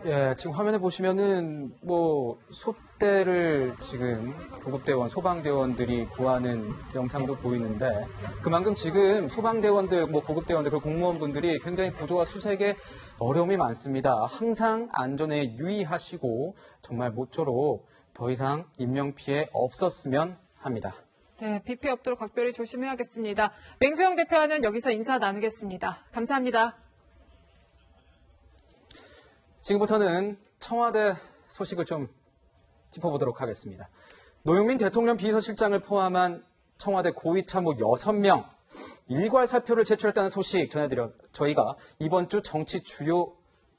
예, 지금 화면에 보시면은 뭐 솥대를 지금 구급대원, 소방대원들이 구하는 영상도 보이는데 그만큼 지금 소방대원들, 뭐 구급대원들, 그리고 공무원분들이 굉장히 구조와 수색에 어려움이 많습니다. 항상 안전에 유의하시고 정말 모쪼록 더 이상 인명피해 없었으면 합니다.
네, 비 피해 없도록 각별히 조심해야겠습니다. 맹수영 대표와는 여기서 인사 나누겠습니다. 감사합니다.
지금부터는 청와대 소식을 좀 짚어보도록 하겠습니다. 노영민 대통령 비서실장을 포함한 청와대 고위 참모 6명 일괄 사표를 제출했다는 소식 저희가 이번 주 정치 주요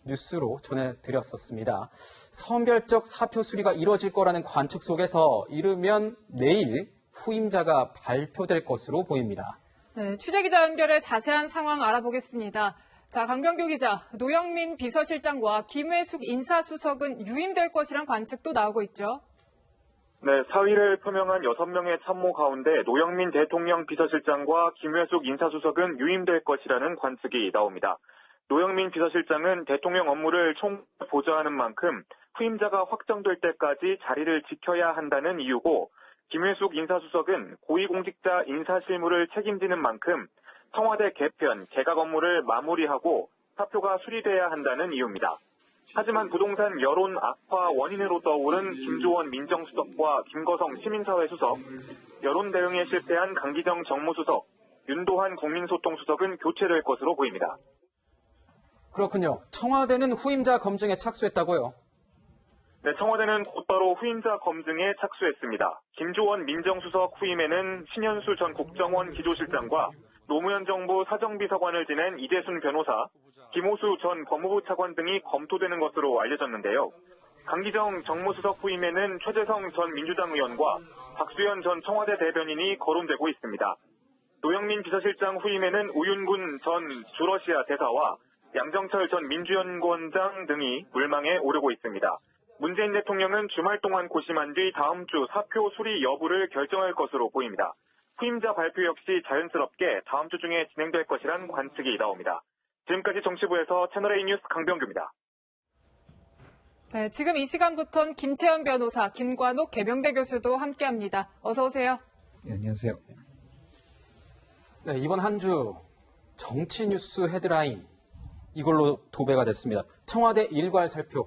뉴스로 전해드렸었습니다. 선별적 사표 수리가 이루어질 거라는 관측 속에서 이르면 내일 후임자가 발표될 것으로 보입니다.
네, 취재기자 연결해 자세한 상황 알아보겠습니다. 자, 강병규 기자, 노영민 비서실장과 김회숙 인사수석은 유임될 것이란 관측도 나오고 있죠.
네, 사의를 표명한 6명의 참모 가운데 노영민 대통령 비서실장과 김회숙 인사수석은 유임될 것이라는 관측이 나옵니다. 노영민 비서실장은 대통령 업무를 보좌하는 만큼 후임자가 확정될 때까지 자리를 지켜야 한다는 이유고 김회숙 인사수석은 고위공직자 인사실무를 책임지는 만큼 청와대 개편, 개각 업무를 마무리하고 사표가 수리돼야 한다는 이유입니다. 하지만 부동산 여론 악화 원인으로 떠오른 김조원 민정수석과 김거성 시민사회 수석, 여론 대응에 실패한 강기정 정무수석, 윤도한 국민소통수석은 교체될 것으로 보입니다.
그렇군요. 청와대는 후임자 검증에 착수했다고요?
네, 청와대는 곧바로 후임자 검증에 착수했습니다. 김조원 민정수석 후임에는 신현수 전 국정원 기조실장과 노무현 정부 사정비서관을 지낸 이재순 변호사, 김호수 전 법무부 차관 등이 검토되는 것으로 알려졌는데요. 강기정 정무수석 후임에는 최재성 전 민주당 의원과 박수현 전 청와대 대변인이 거론되고 있습니다. 노영민 비서실장 후임에는 우윤군 전 주러시아 대사와 양정철 전 민주연구원장 등이 물망에 오르고 있습니다. 문재인 대통령은 주말 동안 고심한 뒤 다음 주 사표 수리 여부를 결정할 것으로 보입니다. 후임자 발표 역시 자연스럽게 다음 주 중에 진행될 것이란 관측이 나옵니다. 지금까지 정치부에서 채널A 뉴스 강병규입니다.
네, 지금 이 시간부터는 김태현 변호사, 김관옥 개병대 교수도 함께합니다. 어서 오세요.
네, 안녕하세요.
네, 이번 한 주 정치 뉴스 헤드라인 이걸로 도배가 됐습니다. 청와대 일괄 살표.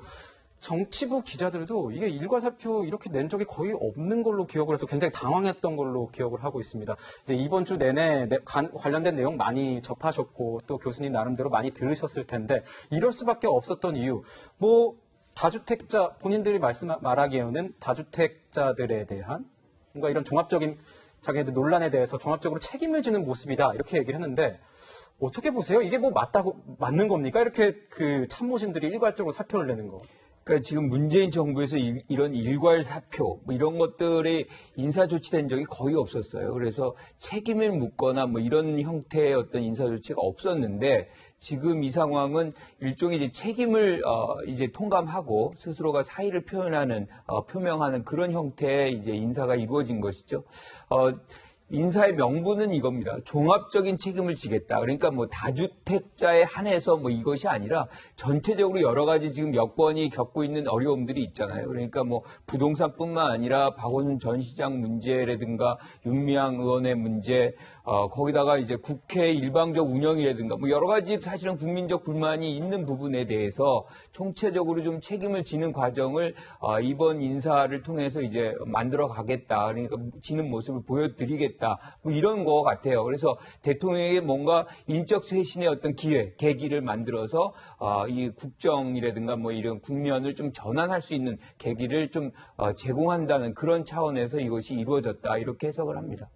정치부 기자들도 이게 일괄사표 이렇게 낸 적이 거의 없는 걸로 기억을 해서 굉장히 당황했던 걸로 기억을 하고 있습니다. 이제 이번 주 내내 관련된 내용 많이 접하셨고 또 교수님 나름대로 많이 들으셨을 텐데 이럴 수밖에 없었던 이유, 뭐 다주택자 본인들이 말하기에는 다주택자들에 대한 뭔가 이런 종합적인 자기네들 논란에 대해서 종합적으로 책임을 지는 모습이다 이렇게 얘기를 했는데 어떻게 보세요? 이게 뭐 맞는 겁니까? 이렇게 그 참모진들이 일괄적으로 사표를 내는 거.
그러니까 지금 문재인 정부에서 이런 일괄 사표 뭐 이런 것들이 인사 조치된 적이 거의 없었어요. 그래서 책임을 묻거나 뭐 이런 형태의 어떤 인사 조치가 없었는데 지금 이 상황은 일종의 이제 책임을 이제 통감하고 스스로가 사의를 표명하는 그런 형태의 이제 인사가 이루어진 것이죠. 인사의 명분은 이겁니다. 종합적인 책임을 지겠다. 그러니까 뭐 다주택자에 한해서 뭐 이것이 아니라 전체적으로 여러 가지 지금 여건이 겪고 있는 어려움들이 있잖아요. 그러니까 뭐 부동산뿐만 아니라 박원순 전 시장 문제라든가 윤미향 의원의 문제, 거기다가 이제 국회 일방적 운영이라든가 뭐 여러 가지 사실은 국민적 불만이 있는 부분에 대해서 총체적으로 좀 책임을 지는 과정을 이번 인사를 통해서 이제 만들어 가겠다. 그러니까 지는 모습을 보여드리겠다. 뭐 이런 거 같아요. 그래서 대통령에게 뭔가 인적 쇄신의 어떤 계기를 만들어서 이 국정이라든가 뭐 이런 국면을 좀 전환할 수 있는 계기를 좀 제공한다는 그런 차원에서 이것이 이루어졌다. 이렇게 해석을 합니다.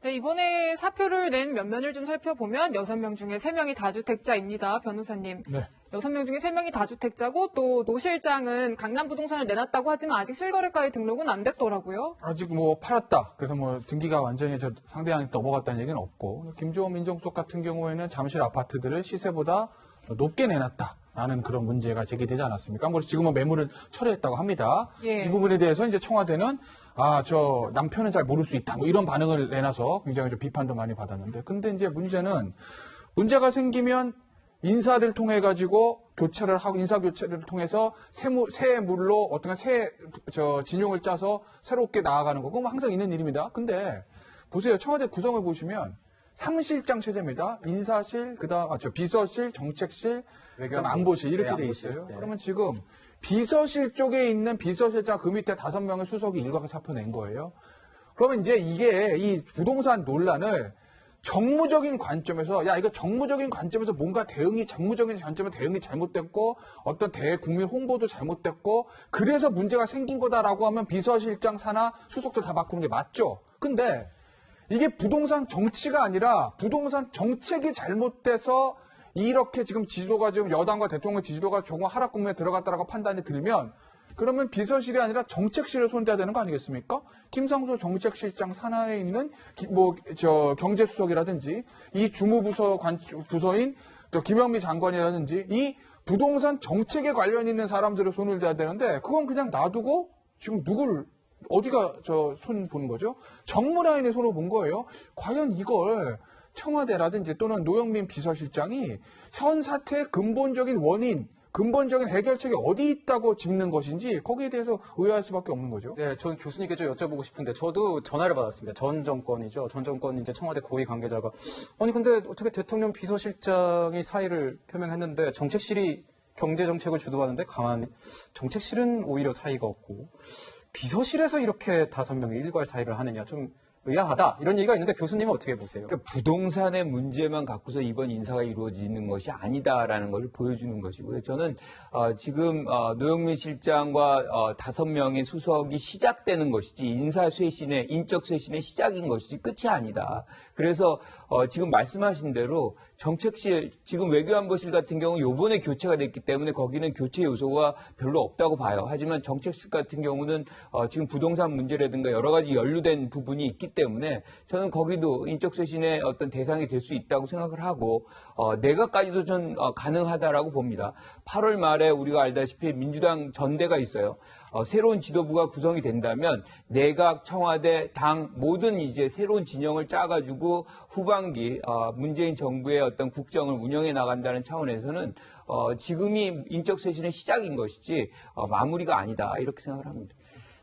네, 이번에 사표를 낸 면면을 좀 살펴보면 6명 중에 3명이 다주택자입니다. 변호사님.
네.
6명 중에 3명이 다주택자고 또 노 실장은 강남부동산을 내놨다고 하지만 아직 실거래가에 등록은 안 됐더라고요.
아직 뭐 팔았다. 그래서 뭐 등기가 완전히 상대방이 넘어갔다는 얘기는 없고, 김종호 민정수석 같은 경우에는 잠실 아파트들을 시세보다 높게 내놨다라는 그런 문제가 제기되지 않았습니까? 그래서 지금은 매물을 철회했다고 합니다.
예.
이 부분에 대해서 이제 청와대는 저 남편은 잘 모를 수 있다. 뭐 이런 반응을 내놔서 굉장히 좀 비판도 많이 받았는데, 근데 이제 문제가 생기면 인사를 통해 가지고 교체를 하고 인사 교체를 통해서 새 물로 어떤 새 진용을 짜서 새롭게 나아가는 거고 뭐 항상 있는 일입니다. 근데 보세요. 청와대 구성을 보시면 3실장 체제입니다. 인사실, 비서실, 정책실, 그다음 안보실 이렇게 돼 있어요.
네.
그러면 지금 비서실 쪽에 있는 비서실장 그 밑에 5명의 수석이 일괄 사표 낸 거예요. 그러면 이제 이게 이 부동산 논란을 정무적인 관점에서 이거 정무적인 관점에서 뭔가 정무적인 관점에서 대응이 잘못됐고 어떤 대국민 홍보도 잘못됐고 그래서 문제가 생긴 거다라고 하면 비서실장 산하 수석들 다 바꾸는 게 맞죠. 근데 이게 부동산 정치가 아니라 부동산 정책이 잘못돼서 이렇게 지금 여당과 대통령 지지도가 조금 하락 국면에 들어갔다라고 판단이 들면 그러면 비서실이 아니라 정책실을 손대야 되는 거 아니겠습니까? 김상수 정책실장 산하에 있는 경제수석이라든지 이 주무부서인 김영미 장관이라든지 이 부동산 정책에 관련 있는 사람들을 손을 대야 되는데 그건 그냥 놔두고 지금 어디가 손 보는 거죠? 정무 라인에 손을 본 거예요. 과연 이걸 청와대라든지 또는 노영민 비서실장이 현 사태의 근본적인 원인, 근본적인 해결책이 어디 있다고 짚는 것인지 거기에 대해서 의아할 수밖에 없는 거죠.
네, 저는 교수님께 좀 여쭤보고 싶은데 저도 전화를 받았습니다. 전 정권 이제 청와대 고위 관계자가 아니 근데 어떻게 대통령 비서실장이 사의를 표명했는데 정책실이 경제정책을 주도하는데 가만히 정책실은 오히려 사의가 없고 비서실에서 이렇게 5명이 일괄 사의를 하느냐 좀 의아하다 이런 얘기가 있는데 교수님은 어떻게 보세요?
그러니까 부동산의 문제만 갖고서 이번 인사가 이루어지는 것이 아니다라는 것을 보여주는 것이고요. 저는 지금 노영민 실장과 5명의 수석이 시작되는 것이지 인적 쇄신의 시작인 것이지 끝이 아니다. 그래서 지금 말씀하신 대로 정책실, 지금 외교안보실 같은 경우 요번에 교체가 됐기 때문에 거기는 교체 요소가 별로 없다고 봐요. 하지만 정책실 같은 경우는 지금 부동산 문제라든가 여러 가지 연루된 부분이 있기 때문에 저는 거기도 인적쇄신의 어떤 대상이 될 수 있다고 생각을 하고 내각까지도 전 가능하다라고 봅니다. 8월 말에 우리가 알다시피 민주당 전대가 있어요. 새로운 지도부가 구성이 된다면 내각, 청와대, 당 모든 이제 새로운 진영을 짜가지고 후반기 문재인 정부의 어떤 국정을 운영해 나간다는 차원에서는 지금이 인적쇄신의 시작인 것이지 마무리가 아니다 이렇게 생각을 합니다.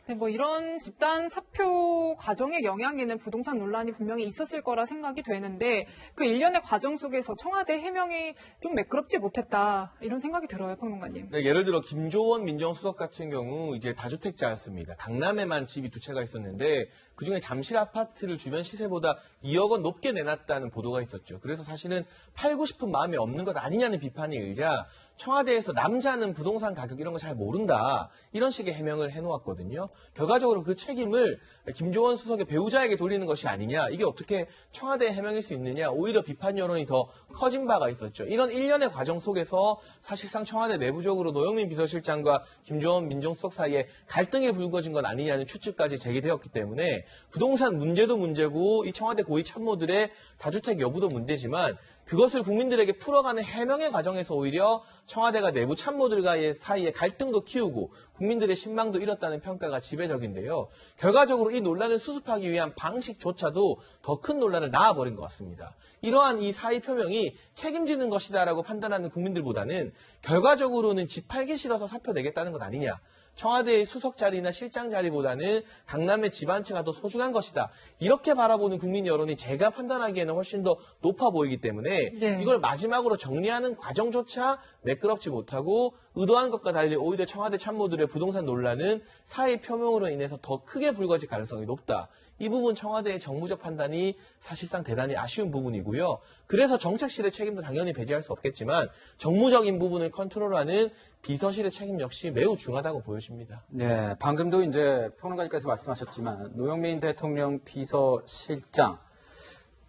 네, 뭐 이런 집단 사표 과정에 영향에는 부동산 논란이 분명히 있었을 거라 생각이 되는데 그 일련의 과정 속에서 청와대 해명이 좀 매끄럽지 못했다 이런 생각이 들어요, 평론가님.
네, 예를 들어 김조원 민정수석 같은 경우 이제 다주택자였습니다. 강남에만 집이 2채가 있었는데 그중에 잠실 아파트를 주변 시세보다 2억 원 높게 내놨다는 보도가 있었죠. 그래서 사실은 팔고 싶은 마음이 없는 것 아니냐는 비판이 일자 청와대에서 남자는 부동산 가격 이런 거 잘 모른다. 이런 식의 해명을 해놓았거든요. 결과적으로 그 책임을 김조원 수석의 배우자에게 돌리는 것이 아니냐. 이게 어떻게 청와대의 해명일 수 있느냐. 오히려 비판 여론이 더 커진 바가 있었죠. 이런 일련의 과정 속에서 사실상 청와대 내부적으로 노영민 비서실장과 김조원 민정수석 사이에 갈등이 불거진 건 아니냐는 추측까지 제기되었기 때문에 부동산 문제도 문제고 이 청와대 고위 참모들의 다주택 여부도 문제지만 그것을 국민들에게 풀어가는 해명의 과정에서 오히려 청와대가 내부 참모들과의 사이에 갈등도 키우고 국민들의 신망도 잃었다는 평가가 지배적인데요. 결과적으로 이 논란을 수습하기 위한 방식조차도 더 큰 논란을 낳아버린 것 같습니다. 이러한 이 사의 표명이 책임지는 것이다라고 판단하는 국민들보다는 결과적으로는 집 팔기 싫어서 사표 내겠다는 것 아니냐. 청와대의 수석 자리나 실장 자리보다는 강남의 집 한 채가 더 소중한 것이다. 이렇게 바라보는 국민 여론이 제가 판단하기에는 훨씬 더 높아 보이기 때문에
네.
이걸 마지막으로 정리하는 과정조차 매끄럽지 못하고 의도한 것과 달리 오히려 청와대 참모들의 부동산 논란은 사의 표명으로 인해서 더 크게 불거질 가능성이 높다. 이 부분 청와대의 정무적 판단이 사실상 대단히 아쉬운 부분이고요. 그래서 정책실의 책임도 당연히 배제할 수 없겠지만 정무적인 부분을 컨트롤하는 비서실의 책임 역시 매우 중하다고 보여집니다.
네, 방금도 이제 평론가님께서 말씀하셨지만 노영민 대통령 비서실장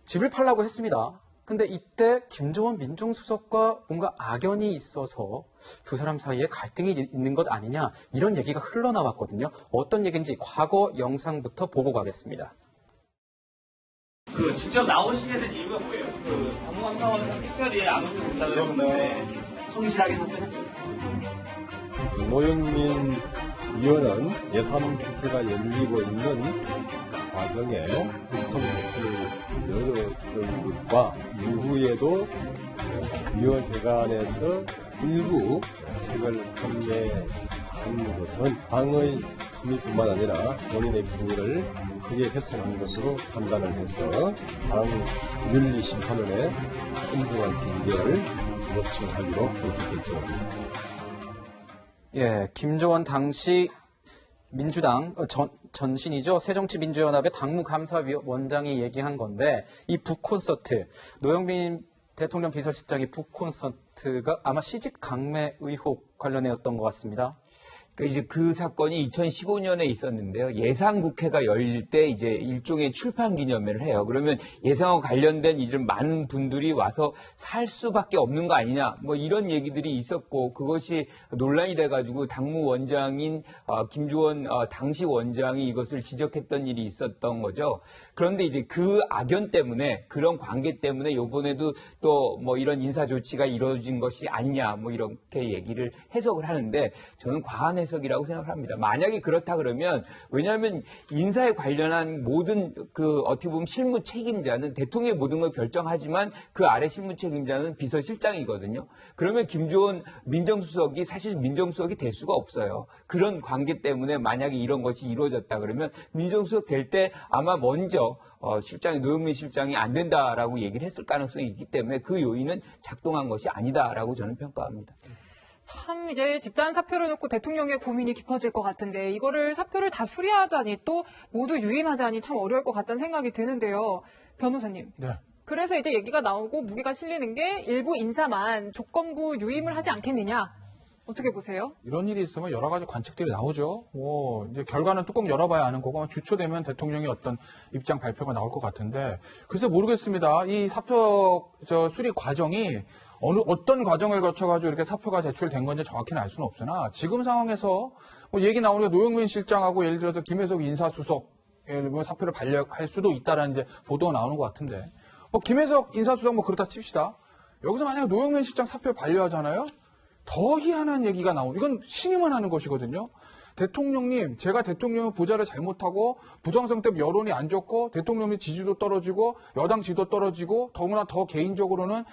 집을 팔라고 했습니다. 근데 이때 김조원 민정수석과 뭔가 악연이 있어서 두 사람 사이에 갈등이 있는 것 아니냐 이런 얘기가 흘러나왔거든요. 어떤 얘기인지 과거 영상부터 보고 가겠습니다.
직접 나오시게 된 이유가 뭐예요? 법무관 차원에서 특별히 아무도 못하는 건데 성실하게 답변했어요.
노영민 위원은 예산국회가 열리고 있는 과정에 콘서트를 열었던 것과 이후에도 위원회가 안에서 일부 책을 판매한 것은 당의 품위뿐만 아니라 본인의 품위를 크게 훼손한 것으로 판단을 해서 당 윤리심판원에 엄중한 징계를 요청하기로 그렇게 결정했습니다.
예, 김조원 당시 민주당 전신이죠. 새정치민주연합의 당무감사원장이 얘기한 건데 이 북콘서트 노영민 대통령 비서실장의 북콘서트가 아마 시집 강매 의혹 관련해였던 것 같습니다.
그러니까 이제 그 사건이 2015년에 있었는데요. 예상국회가 열릴 때 이제 일종의 출판 기념회를 해요. 그러면 예상과 관련된 이제 많은 분들이 와서 살 수밖에 없는 거 아니냐. 뭐 이런 얘기들이 있었고 그것이 논란이 돼가지고 당무원장인 김조원 당시 원장이 이것을 지적했던 일이 있었던 거죠. 그런데 이제 그 악연 때문에 그런 관계 때문에 이번에도 또 뭐 이런 인사 조치가 이루어진 것이 아니냐. 뭐 이렇게 얘기를 해석을 하는데 저는 과한 해석이라고 생각을 합니다. 만약에 그렇다 그러면 왜냐하면 인사에 관련한 모든 그 어떻게 보면 실무 책임자는 대통령이 모든 걸 결정하지만 그 아래 실무 책임자는 비서실장이거든요. 그러면 김조원 민정수석이 사실 민정수석이 될 수가 없어요. 그런 관계 때문에 만약에 이런 것이 이루어졌다 그러면 민정수석 될 때 아마 먼저 실장이 노영민 실장이 안 된다라고 얘기를 했을 가능성이 있기 때문에 그 요인은 작동한 것이 아니다라고 저는 평가합니다.
참 이제 집단 사표를 놓고 대통령의 고민이 깊어질 것 같은데 이거를 사표를 다 수리하자니 또 모두 유임하자니 참 어려울 것 같다는 생각이 드는데요. 변호사님.
네.
그래서 이제 얘기가 나오고 무게가 실리는 게 일부 인사만 조건부 유임을 하지 않겠느냐. 어떻게 보세요?
이런 일이 있으면 여러 가지 관측들이 나오죠. 이제 결과는 뚜껑 열어봐야 아는 거고 주초되면 대통령의 어떤 입장 발표가 나올 것 같은데 글쎄 모르겠습니다. 이 사표 수리 과정이 어떤 과정을 거쳐가지고 이렇게 사표가 제출된 건지 정확히는 알 수는 없으나 지금 상황에서 뭐 얘기 나오는 게 노영민 실장하고 예를 들어서 김혜석 인사수석 사표를 반려할 수도 있다라는 이제 보도가 나오는 것 같은데 뭐 김혜석 인사수석 뭐 그렇다 칩시다. 여기서 만약에 노영민 실장 사표 반려하잖아요. 더 희한한 얘기가 나오는 이건 신임을 하는 것이거든요. 대통령님, 제가 대통령 보좌를 잘못하고 부정성 때문에 여론이 안 좋고 대통령의 지지도 떨어지고 여당 지지도 떨어지고 더구나 더 개인적으로는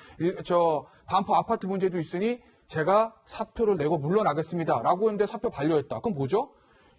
반포 아파트 문제도 있으니 제가 사표를 내고 물러나겠습니다. 라고 했는데 사표 반려했다. 그럼 뭐죠?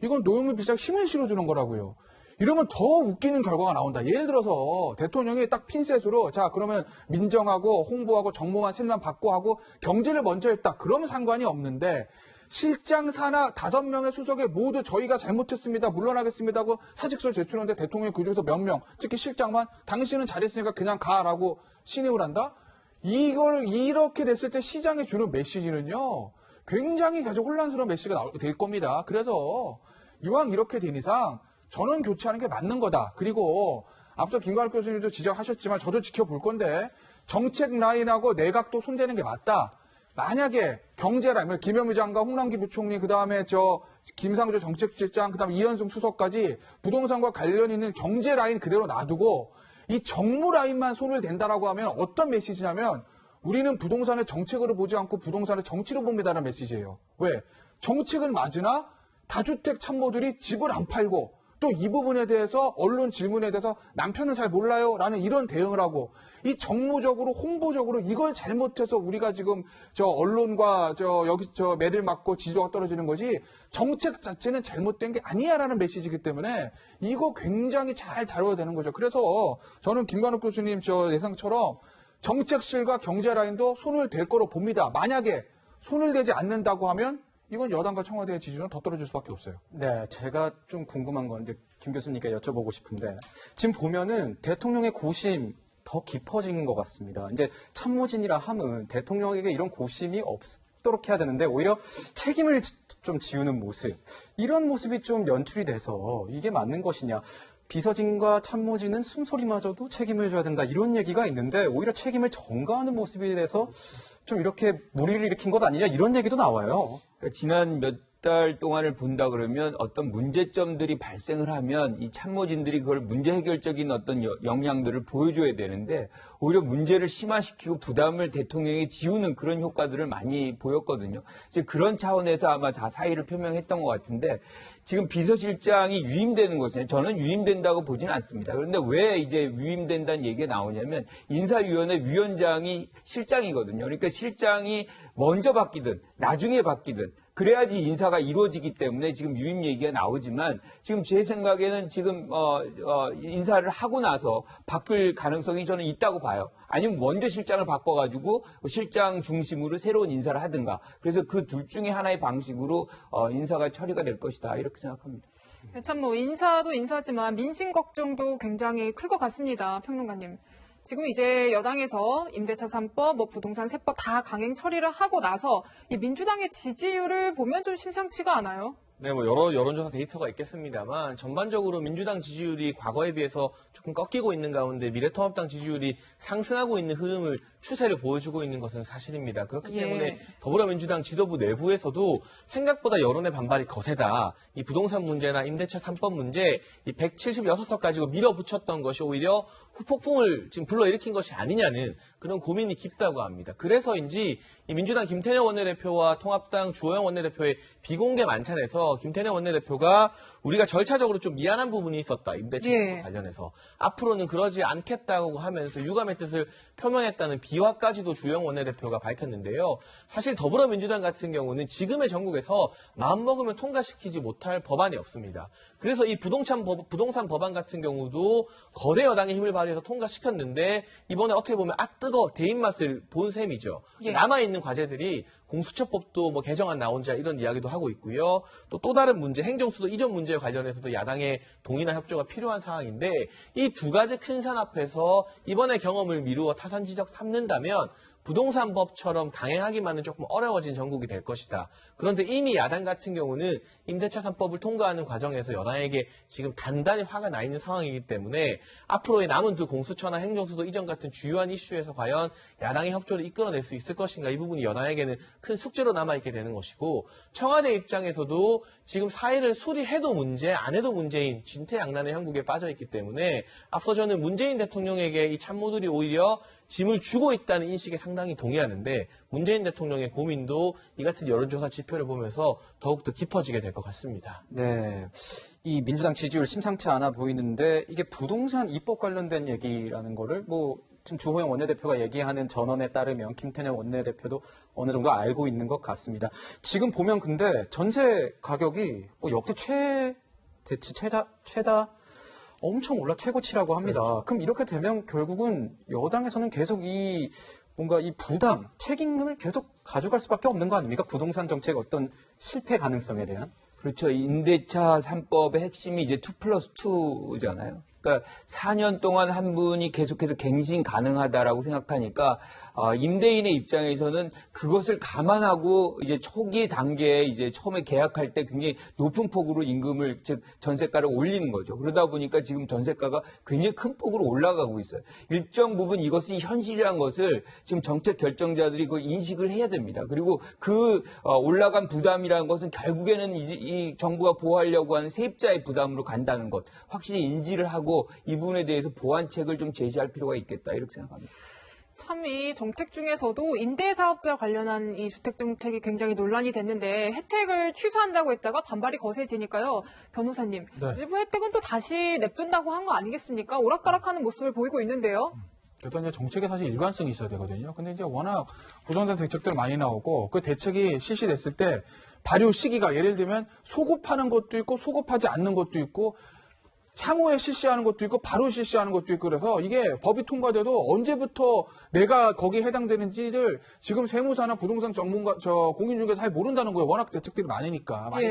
이건 노영민 비서가 힘을 실어주는 거라고요. 이러면 더 웃기는 결과가 나온다. 예를 들어서 대통령이 딱 핀셋으로 자 그러면 민정하고 홍보하고 정무만 셋만 받고 하고 경제를 먼저 했다. 그러면 상관이 없는데 실장 산하 5명의 수석에 모두 저희가 잘못했습니다. 물러나겠습니다 하고 사직서 제출하는데 대통령이 그중에서 몇 명, 특히 실장만 당신은 잘했으니까 그냥 가라고 신임을 한다? 이걸 이렇게 됐을 때 시장에 주는 메시지는요. 굉장히 계속 혼란스러운 메시지가 될 겁니다. 그래서 이왕 이렇게 된 이상 전원 교체하는 게 맞는 거다. 그리고 앞서 김관욱 교수님도 지적하셨지만 저도 지켜볼 건데 정책 라인하고 내각도 손대는 게 맞다. 만약에 경제 라인, 김현미 장관, 홍남기 부총리, 그 다음에 김상조 정책실장, 그 다음에 이현승 수석까지 부동산과 관련 있는 경제 라인 그대로 놔두고 이 정무 라인만 손을 댄다라고 하면 어떤 메시지냐면 우리는 부동산을 정책으로 보지 않고 부동산을 정치로 봅니다라는 메시지예요. 왜? 정책은 맞으나 다주택 참모들이 집을 안 팔고 또 이 부분에 대해서 언론 질문에 대해서 남편은 잘 몰라요 라는 이런 대응을 하고 이 정무적으로 홍보적으로 이걸 잘못해서 우리가 지금 언론과 매를 맞고 지지도가 떨어지는 거지 정책 자체는 잘못된 게 아니야라는 메시지이기 때문에 이거 굉장히 잘 다뤄야 되는 거죠. 그래서 저는 김관욱 교수님 예상처럼 정책실과 경제 라인도 손을 댈 거로 봅니다. 만약에 손을 대지 않는다고 하면 이건 여당과 청와대의 지지는 더 떨어질 수밖에 없어요.
네, 제가 좀 궁금한 건 이제 김 교수님께 여쭤보고 싶은데 지금 보면은 대통령의 고심 더 깊어진 것 같습니다. 이제 참모진이라 함은 대통령에게 이런 고심이 없도록 해야 되는데 오히려 책임을 좀 지우는 모습, 이런 모습이 좀 연출이 돼서 이게 맞는 것이냐. 비서진과 참모진은 숨소리마저도 책임을 져야 된다. 이런 얘기가 있는데 오히려 책임을 전가하는 모습에 대해서 좀 이렇게 무리를 일으킨 것 아니냐. 이런 얘기도 나와요.
그러니까 지난 몇 달 동안을 본다 그러면 어떤 문제점들이 발생을 하면 이 참모진들이 그걸 문제 해결적인 어떤 역량들을 보여줘야 되는데 오히려 문제를 심화시키고 부담을 대통령이 지우는 그런 효과들을 많이 보였거든요. 이제 그런 차원에서 아마 다 사의를 표명했던 것 같은데 지금 비서실장이 유임되는 것은 저는 유임된다고 보지는 않습니다. 그런데 왜 이제 유임된다는 얘기가 나오냐면 인사위원회 위원장이 실장이거든요. 그러니까 실장이 먼저 바뀌든 나중에 바뀌든 그래야지 인사가 이루어지기 때문에 지금 유임 얘기가 나오지만 지금 제 생각에는 지금 인사를 하고 나서 바뀔 가능성이 저는 있다고 봐요. 아니면 먼저 실장을 바꿔가지고 실장 중심으로 새로운 인사를 하든가. 그래서 그 둘 중에 하나의 방식으로 인사가 처리가 될 것이다. 이렇게 생각합니다.
네, 참 인사도 인사지만 민심 걱정도 굉장히 클 것 같습니다. 평론가님. 지금 이제 여당에서 임대차 3법, 부동산 세법 다 강행 처리를 하고 나서 이 민주당의 지지율을 보면 좀 심상치가 않아요.
네, 여러 여론조사 데이터가 있겠습니다만 전반적으로 민주당 지지율이 과거에 비해서 조금 꺾이고 있는 가운데 미래통합당 지지율이 상승하고 있는 추세를 보여주고 있는 것은 사실입니다. 그렇기 때문에 더불어민주당 지도부 내부에서도 생각보다 여론의 반발이 거세다. 이 부동산 문제나 임대차 3법 문제, 이 176석 가지고 밀어붙였던 것이 오히려 후폭풍을 지금 불러일으킨 것이 아니냐는 그런 고민이 깊다고 합니다. 그래서인지 이 민주당 김태년 원내대표와 통합당 주호영 원내대표의 비공개 만찬에서 김태년 원내대표가 우리가 절차적으로 좀 미안한 부분이 있었다. 임대차 관련해서. 앞으로는 그러지 않겠다고 하면서 유감의 뜻을 표명했다는 비화까지도 주호영 원내대표가 밝혔는데요. 사실 더불어민주당 같은 경우는 지금의 전국에서 마음먹으면 통과시키지 못할 법안이 없습니다. 그래서 이 부동산 법안 같은 경우도 거대 여당의 힘을 발휘해서 통과시켰는데 이번에 어떻게 보면 뜨거 대입맛을 본 셈이죠. 남아있는 과제들이 공수처법도 개정안 나온 자 이런 이야기도 하고 있고요. 또 다른 문제, 행정수도 이전 문제에 관련해서도 야당의 동의나 협조가 필요한 상황인데 이 두 가지 큰 산 앞에서 이번에 경험을 미루어 타산지적 삼는다면 부동산법처럼 강행하기만은 조금 어려워진 전국이 될 것이다. 그런데 이미 야당 같은 경우는 임대차 3법을 통과하는 과정에서 여당에게 지금 단단히 화가 나 있는 상황이기 때문에 앞으로의 남은 두 공수처나 행정수도 이전 같은 주요한 이슈에서 과연 야당의 협조를 이끌어낼 수 있을 것인가, 이 부분이 여당에게는 큰 숙제로 남아있게 되는 것이고, 청와대 입장에서도 지금 사의를 수리해도 문제, 안 해도 문제인 진퇴양난의 형국에 빠져있기 때문에 앞서 저는 문재인 대통령에게 이 참모들이 오히려 짐을 주고 있다는 인식에 상당히 동의하는데, 문재인 대통령의 고민도 이 같은 여론조사 지표를 보면서 더욱더 깊어지게 될 것 같습니다.
네, 이 민주당 지지율 심상치 않아 보이는데 이게 부동산 입법 관련된 얘기라는 거를 지금 주호영 원내대표가 얘기하는 전언에 따르면 김태년 원내대표도 어느 정도 알고 있는 것 같습니다. 지금 보면 근데 전세 가격이 역대 최다 엄청 최고치라고 합니다.
그렇죠.
그럼 이렇게 되면 결국은 여당에서는 계속 뭔가 이 부담, 책임을 계속 가져갈 수밖에 없는 거 아닙니까? 부동산 정책 어떤 실패 가능성에 대한.
그렇죠. 임대차 3법의 핵심이 이제 2+2잖아요. 그러니까 4년 동안 한 분이 계속해서 갱신 가능하다라고 생각하니까 임대인의 입장에서는 그것을 감안하고 이제 초기 단계에 이제 처음에 계약할 때 굉장히 높은 폭으로 임금을 즉 전세가를 올리는 거죠. 그러다 보니까 지금 전세가가 굉장히 큰 폭으로 올라가고 있어요. 일정 부분 이것이 현실이라는 것을 지금 정책 결정자들이 그 인식을 해야 됩니다. 그리고 그 올라간 부담이라는 것은 결국에는 이 정부가 보호하려고 하는 세입자의 부담으로 간다는 것 확실히 인지를 하고 이 부분에 대해서 보완책을 좀 제시할 필요가 있겠다 이렇게 생각합니다.
참 이 정책 중에서도 임대사업자 관련한 이 주택 정책이 굉장히 논란이 됐는데 혜택을 취소한다고 했다가 반발이 거세지니까요. 변호사님,
네.
일부 혜택은 또 다시 냅둔다고 한 거 아니겠습니까? 오락가락하는 모습을 보이고 있는데요.
그래서 이제 정책에 사실 일관성이 있어야 되거든요. 근데 이제 워낙 부동산 대책들 많이 나오고 그 대책이 실시됐을 때 발효 시기가 예를 들면 소급하는 것도 있고 소급하지 않는 것도 있고 향후에 실시하는 것도 있고 바로 실시하는 것도 있고 그래서 이게 법이 통과돼도 언제부터 내가 거기에 해당되는지를 지금 세무사나 부동산 전문가 공인 중개사 잘 모른다는 거예요. 워낙 대책들이 많으니까 많이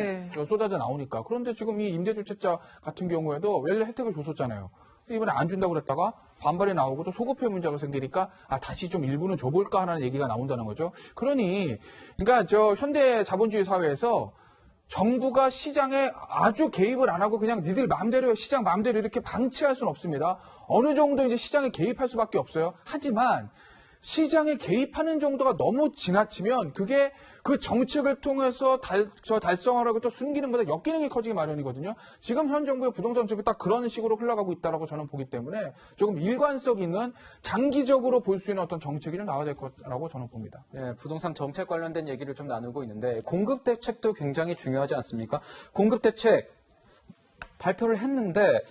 쏟아져 나오니까. 그런데 지금 이 임대주택자 같은 경우에도 원래 혜택을 줬었잖아요. 이번에 안 준다고 그랬다가 반발이 나오고 또 소급해 문제가 생기니까 다시 좀 일부는 줘볼까 하는 얘기가 나온다는 거죠. 그러니까 현대 자본주의 사회에서 정부가 시장에 아주 개입을 안 하고 그냥 니들 마음대로 시장 마음대로 이렇게 방치할 수는 없습니다. 어느 정도 이제 시장에 개입할 수밖에 없어요. 하지만 시장에 개입하는 정도가 너무 지나치면 그게 그 정책을 통해서 달성하라고 또 숨기는 것보다 역기능이 커지기 마련이거든요. 지금 현 정부의 부동산 정책이 딱 그런 식으로 흘러가고 있다고 저는 보기 때문에 조금 일관성 있는 장기적으로 볼 수 있는 어떤 정책이 좀 나와야 될 거라고 저는 봅니다.
네, 부동산 정책 관련된 얘기를 좀 나누고 있는데 공급 대책도 굉장히 중요하지 않습니까? 공급 대책 발표를 했는데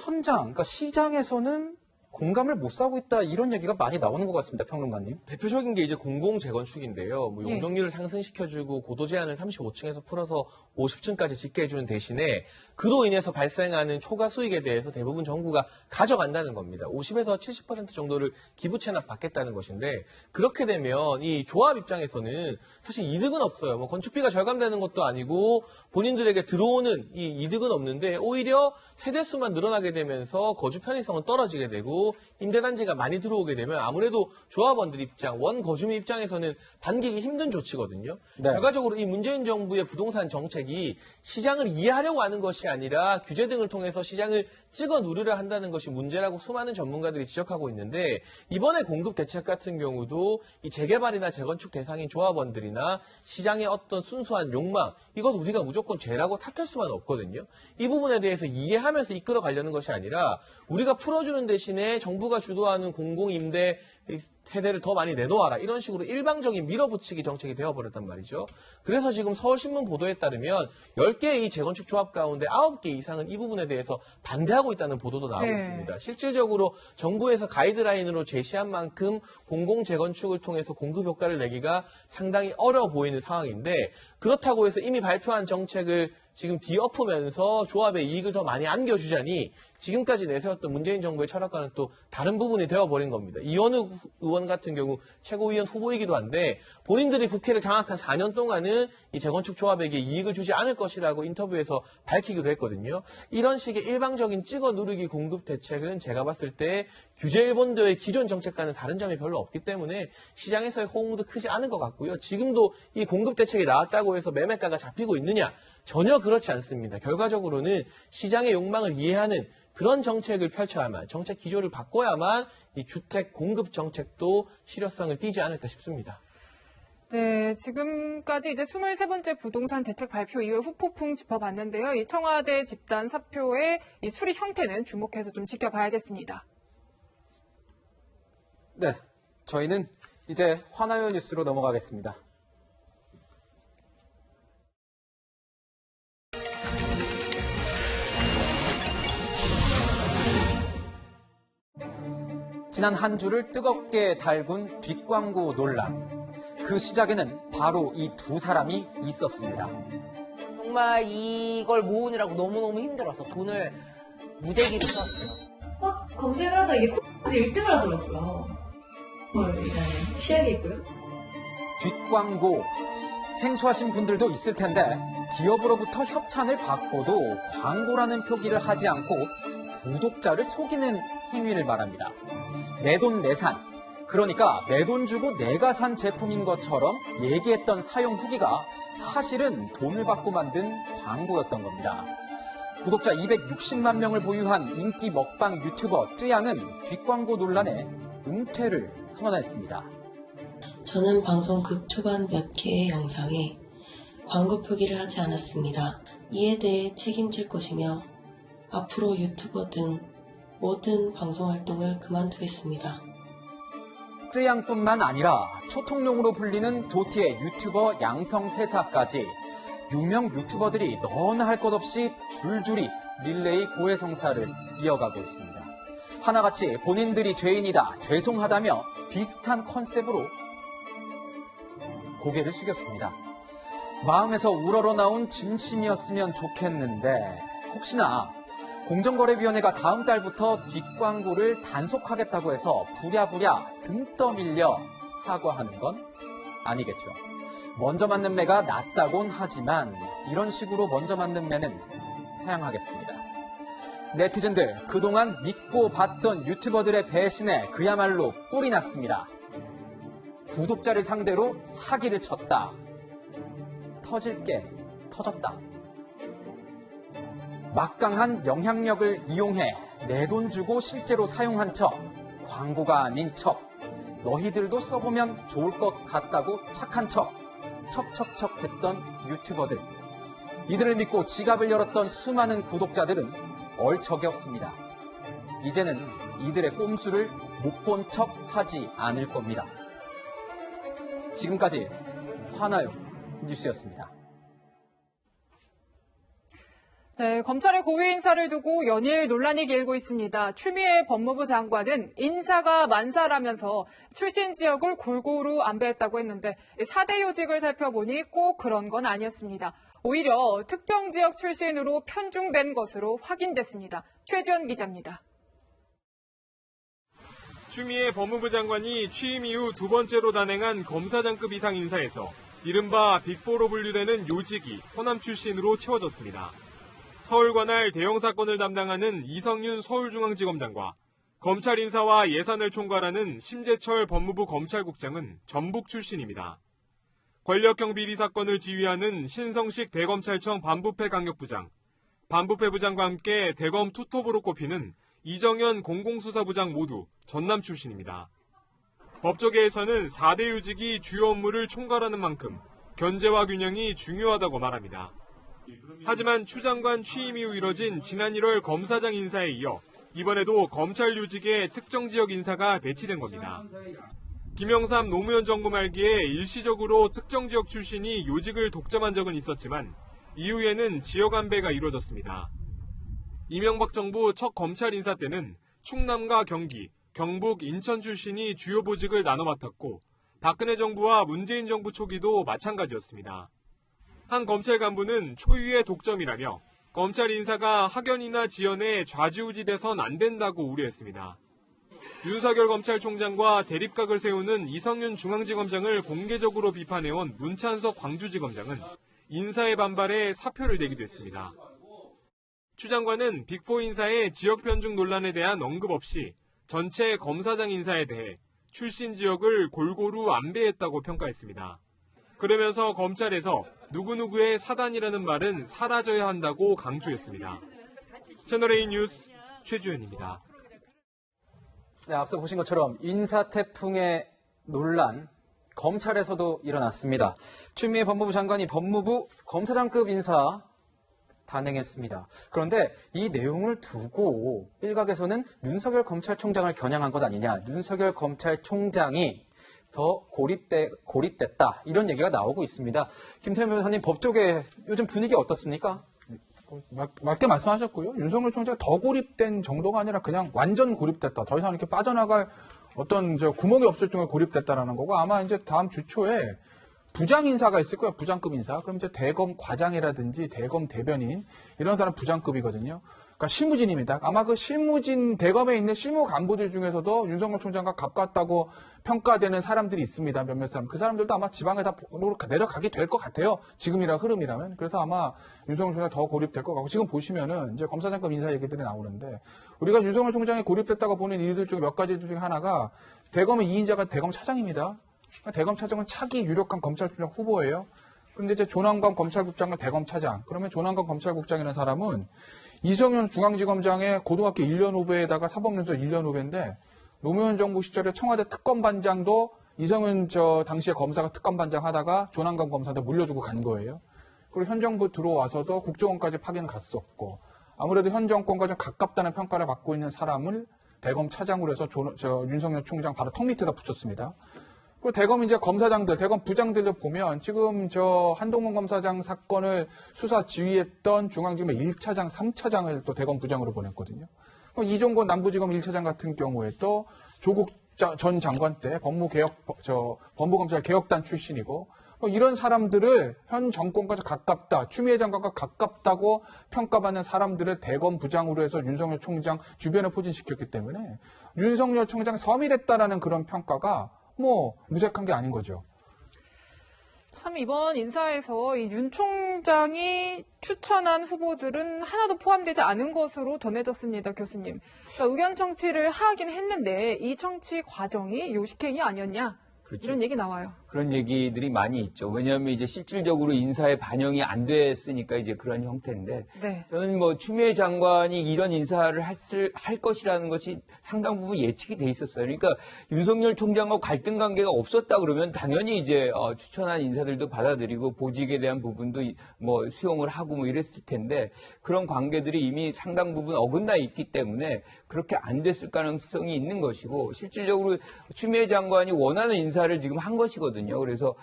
그러니까 시장에서는 공감을 못 사고 있다 이런 얘기가 많이 나오는 것 같습니다. 평론가님.
대표적인 게 이제 공공 재건축인데요. 용적률을 상승시켜주고 고도 제한을 35층에서 풀어서 50층까지 짓게 해주는 대신에 그로 인해서 발생하는 초과 수익에 대해서 대부분 정부가 가져간다는 겁니다. 50에서 70% 정도를 기부 체납 받겠다는 것인데 그렇게 되면 이 조합 입장에서는 사실 이득은 없어요. 건축비가 절감되는 것도 아니고 본인들에게 들어오는 이 이득은 없는데 오히려 세대수만 늘어나게 되면서 거주 편의성은 떨어지게 되고 임대단지가 많이 들어오게 되면 아무래도 조합원들 입장, 원거주민 입장에서는 반기기 힘든 조치거든요.
네.
결과적으로 이 문재인 정부의 부동산 정책이 시장을 이해하려고 하는 것이 아니라 규제 등을 통해서 시장을 찍어 누르려 한다는 것이 문제라고 수많은 전문가들이 지적하고 있는데 이번에 공급 대책 같은 경우도 이 재개발이나 재건축 대상인 조합원들이나 시장의 어떤 순수한 욕망 이것 우리가 무조건 죄라고 탓할 수만 없거든요. 이 부분에 대해서 이해하면서 이끌어 가려는 것이 아니라 우리가 풀어주는 대신에 정부가 주도하는 공공임대 세대를 더 많이 내놓아라. 이런 식으로 일방적인 밀어붙이기 정책이 되어버렸단 말이죠. 그래서 지금 서울신문 보도에 따르면 10개의 이 재건축 조합 가운데 9개 이상은 이 부분에 대해서 반대하고 있다는 보도도 나오고 있습니다. 실질적으로 정부에서 가이드라인으로 제시한 만큼 공공재건축을 통해서 공급 효과를 내기가 상당히 어려워 보이는 상황인데 그렇다고 해서 이미 발표한 정책을 지금 뒤엎으면서 조합의 이익을 더 많이 안겨주자니 지금까지 내세웠던 문재인 정부의 철학과는 또 다른 부분이 되어버린 겁니다. 이현우 의원 같은 경우 최고위원 후보이기도 한데 본인들이 국회를 장악한 4년 동안은 이 재건축 조합에게 이익을 주지 않을 것이라고 인터뷰에서 밝히기도 했거든요. 이런 식의 일방적인 찍어 누르기 공급 대책은 제가 봤을 때 규제 일본도의 기존 정책과는 다른 점이 별로 없기 때문에 시장에서의 호응도 크지 않은 것 같고요. 지금도 이 공급 대책이 나왔다고 해서 매매가가 잡히고 있느냐? 전혀 그렇지 않습니다. 결과적으로는 시장의 욕망을 이해하는 그런 정책을 펼쳐야만, 정책 기조를 바꿔야만 이 주택 공급 정책도 실효성을 띠지 않을까 싶습니다.
네, 지금까지 이제 23번째 부동산 대책 발표 이후에 후폭풍 짚어봤는데요. 이 청와대 집단 사표의 이 수립 형태는 주목해서 좀 지켜봐야겠습니다.
네, 저희는 이제 화나요 뉴스로 넘어가겠습니다. 지난 한 주를 뜨겁게 달군 뒷광고 논란. 그 시작에는 바로 이 두 사람이 있었습니다.
정말 이걸 모으느라고 너무너무 힘들어서 돈을 무대기로 썼어요.
막 검색하다 이게 콕에서 1등을 하더라고요. 일단 치약이고요.
뒷광고. 생소하신 분들도 있을 텐데 기업으로부터 협찬을 받고도 광고라는 표기를 하지 않고 구독자를 속이는 행위를 말합니다. 내돈내산. 그러니까 내 돈 주고 내가 산 제품인 것처럼 얘기했던 사용 후기가 사실은 돈을 받고 만든 광고였던 겁니다. 구독자 260만 명을 보유한 인기 먹방 유튜버 쯔양은 뒷광고 논란에 은퇴를 선언했습니다.
저는 방송 초반 몇 개의 영상에 광고 표기를 하지 않았습니다. 이에 대해 책임질 것이며 앞으로 유튜버 등 모든 방송 활동을 그만두겠습니다.
쯔양뿐만 아니라 초통용으로 불리는 도티의 유튜버 양성회사까지 유명 유튜버들이 너나 할 것 없이 줄줄이 릴레이 고해성사를 이어가고 있습니다. 하나같이 본인들이 죄인이다, 죄송하다며 비슷한 컨셉으로 고개를 숙였습니다. 마음에서 우러러 나온 진심이었으면 좋겠는데 혹시나 공정거래위원회가 다음 달부터 뒷광고를 단속하겠다고 해서 부랴부랴 등 떠밀려 사과하는 건 아니겠죠. 먼저 맞는 매가 낫다곤 하지만 이런 식으로 먼저 맞는 매는 사양하겠습니다. 네티즌들 그동안 믿고 봤던 유튜버들의 배신에 그야말로 뿔이 났습니다. 구독자를 상대로 사기를 쳤다. 터질 게 터졌다. 막강한 영향력을 이용해 내 돈 주고 실제로 사용한 척, 광고가 아닌 척, 너희들도 써보면 좋을 것 같다고 착한 척, 척척척 했던 유튜버들. 이들을 믿고 지갑을 열었던 수많은 구독자들은 얼척이 없습니다. 이제는 이들의 꼼수를 못 본 척 하지 않을 겁니다. 지금까지 화나요 뉴스였습니다.
네, 검찰의 고위 인사를 두고 연일 논란이 길고 있습니다. 추미애 법무부 장관은 인사가 만사라면서 출신 지역을 골고루 안배했다고 했는데 4대 요직을 살펴보니 꼭 그런 건 아니었습니다. 오히려 특정 지역 출신으로 편중된 것으로 확인됐습니다. 최주현 기자입니다.
추미애 법무부 장관이 취임 이후 두 번째로 단행한 검사장급 이상 인사에서 이른바 빅4로 분류되는 요직이 호남 출신으로 채워졌습니다. 서울 관할 대형 사건을 담당하는 이성윤 서울중앙지검장과 검찰 인사와 예산을 총괄하는 심재철 법무부 검찰국장은 전북 출신입니다. 권력형 비리 사건을 지휘하는 신성식 대검찰청 반부패 강력부장, 반부패 부장과 함께 대검 투톱으로 꼽히는 이정현 공공수사부장 모두 전남 출신입니다. 법조계에서는 4대 요직이 주요 업무를 총괄하는 만큼 견제와 균형이 중요하다고 말합니다. 하지만 추 장관 취임 이후 이뤄진 지난 1월 검사장 인사에 이어 이번에도 검찰 요직에 특정 지역 인사가 배치된 겁니다. 김영삼 노무현 정부 말기에 일시적으로 특정 지역 출신이 요직을 독점한 적은 있었지만 이후에는 지역 안배가 이루어졌습니다. 이명박 정부 첫 검찰 인사 때는 충남과 경기, 경북, 인천 출신이 주요 보직을 나눠 맡았고 박근혜 정부와 문재인 정부 초기도 마찬가지였습니다. 한 검찰 간부는 초유의 독점이라며 검찰 인사가 학연이나 지연에 좌지우지돼선 안 된다고 우려했습니다. 윤석열 검찰총장과 대립각을 세우는 이성윤 중앙지검장을 공개적으로 비판해온 문찬석 광주지검장은 인사의 반발에 사표를 내기도 했습니다. 추 장관은 빅4 인사의 지역 편중 논란에 대한 언급 없이 전체 검사장 인사에 대해 출신 지역을 골고루 안배했다고 평가했습니다. 그러면서 검찰에서 누구누구의 사단이라는 말은 사라져야 한다고 강조했습니다. 채널A 뉴스 최주현입니다.
네, 앞서 보신 것처럼 인사태풍의 논란, 검찰에서도 일어났습니다. 추미애 법무부 장관이 법무부 검사장급 인사 단행했습니다. 그런데 이 내용을 두고 일각에서는 윤석열 검찰총장을 겨냥한 것 아니냐, 윤석열 검찰총장이 더 고립됐다, 이런 얘기가 나오고 있습니다. 김태현 변호사님, 법조계 요즘 분위기 어떻습니까?
맞게 말씀하셨고요. 윤석열 총장이 더 고립된 정도가 아니라 그냥 완전 고립됐다. 더 이상 이렇게 빠져나갈 어떤 구멍이 없을 정도로 고립됐다라는 거고 아마 이제 다음 주 초에 부장 인사가 있을 거예요. 부장급 인사. 그럼 이제 대검 과장이라든지 대검 대변인 이런 사람 부장급이거든요. 그러니까 실무진입니다. 아마 그 실무진 대검에 있는 실무 간부들 중에서도 윤석열 총장과 가깝다고 평가되는 사람들이 있습니다. 몇몇 사람. 그 사람들도 아마 지방에 다 내려가게 될 것 같아요. 지금이라 흐름이라면. 그래서 아마 윤석열 총장이 더 고립될 것 같고 지금 보시면은 이제 검사장급 인사 얘기들이 나오는데 우리가 윤석열 총장이 고립됐다고 보는 이유들 중에 몇 가지 중에 하나가 대검의 2인자가 대검 차장입니다. 대검 차장은 차기 유력한 검찰총장 후보예요. 그런데 이제 조남관 검찰국장과 대검 차장. 그러면 조남관 검찰국장이라는 사람은 이성윤 중앙지검장의 고등학교 1년 후배에다가 사법연수 1년 후배인데 노무현 정부 시절에 청와대 특검반장도 이성윤 당시에 검사가 특검반장 하다가 조남관 검사한테 물려주고 간 거예요. 그리고 현 정부 들어와서도 국정원까지 파견을 갔었고 아무래도 현 정권과 좀 가깝다는 평가를 받고 있는 사람을 대검 차장으로 해서 윤석열 총장 바로 턱 밑에다 붙였습니다. 그리고 대검 이제 검사장들, 대검 부장들을 보면 지금 한동훈 검사장 사건을 수사 지휘했던 중앙지검의 1차장, 3차장을 또 대검 부장으로 보냈거든요. 이종건 남부지검 1차장 같은 경우에 또 조국 전 장관 때 법무검찰 개혁단 출신이고 이런 사람들을 현 정권과 가깝다, 추미애 장관과 가깝다고 평가받는 사람들을 대검 부장으로 해서 윤석열 총장 주변에 포진시켰기 때문에 윤석열 총장 서밀했다라는 그런 평가가 무색한 게 아닌 거죠.
참 이번 인사에서 이 윤 총장이 추천한 후보들은 하나도 포함되지 않은 것으로 전해졌습니다, 교수님. 그러니까 의견 청취를 하긴 했는데 이 청취 과정이 요식행위 아니었냐?
그렇죠.
이런 얘기 나와요.
그런 얘기들이 많이 있죠. 왜냐하면 이제 실질적으로 인사에 반영이 안 됐으니까 이제 그런 형태인데.
네.
저는 추미애 장관이 이런 인사를 할 것이라는 것이 상당 부분 예측이 돼 있었어요. 그러니까 윤석열 총장과 갈등 관계가 없었다 그러면 당연히 이제 추천한 인사들도 받아들이고 보직에 대한 부분도 수용을 하고 이랬을 텐데 그런 관계들이 이미 상당 부분 어긋나 있기 때문에 그렇게 안 됐을 가능성이 있는 것이고 실질적으로 추미애 장관이 원하는 인사를 지금 한 것이거든요. 그래서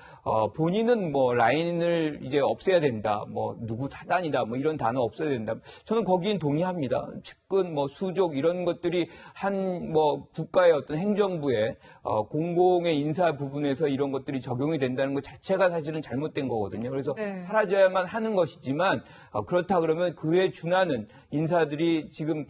본인은 라인을 이제 없애야 된다, 누구 사단이다, 이런 단어 없애야 된다. 저는 거기엔 동의합니다. 측근, 수족 이런 것들이 한 국가의 어떤 행정부의 공공의 인사 부분에서 이런 것들이 적용이 된다는 것 자체가 사실은 잘못된 거거든요. 그래서
네.
사라져야만 하는 것이지만 그렇다 그러면 그에 준하는 인사들이 지금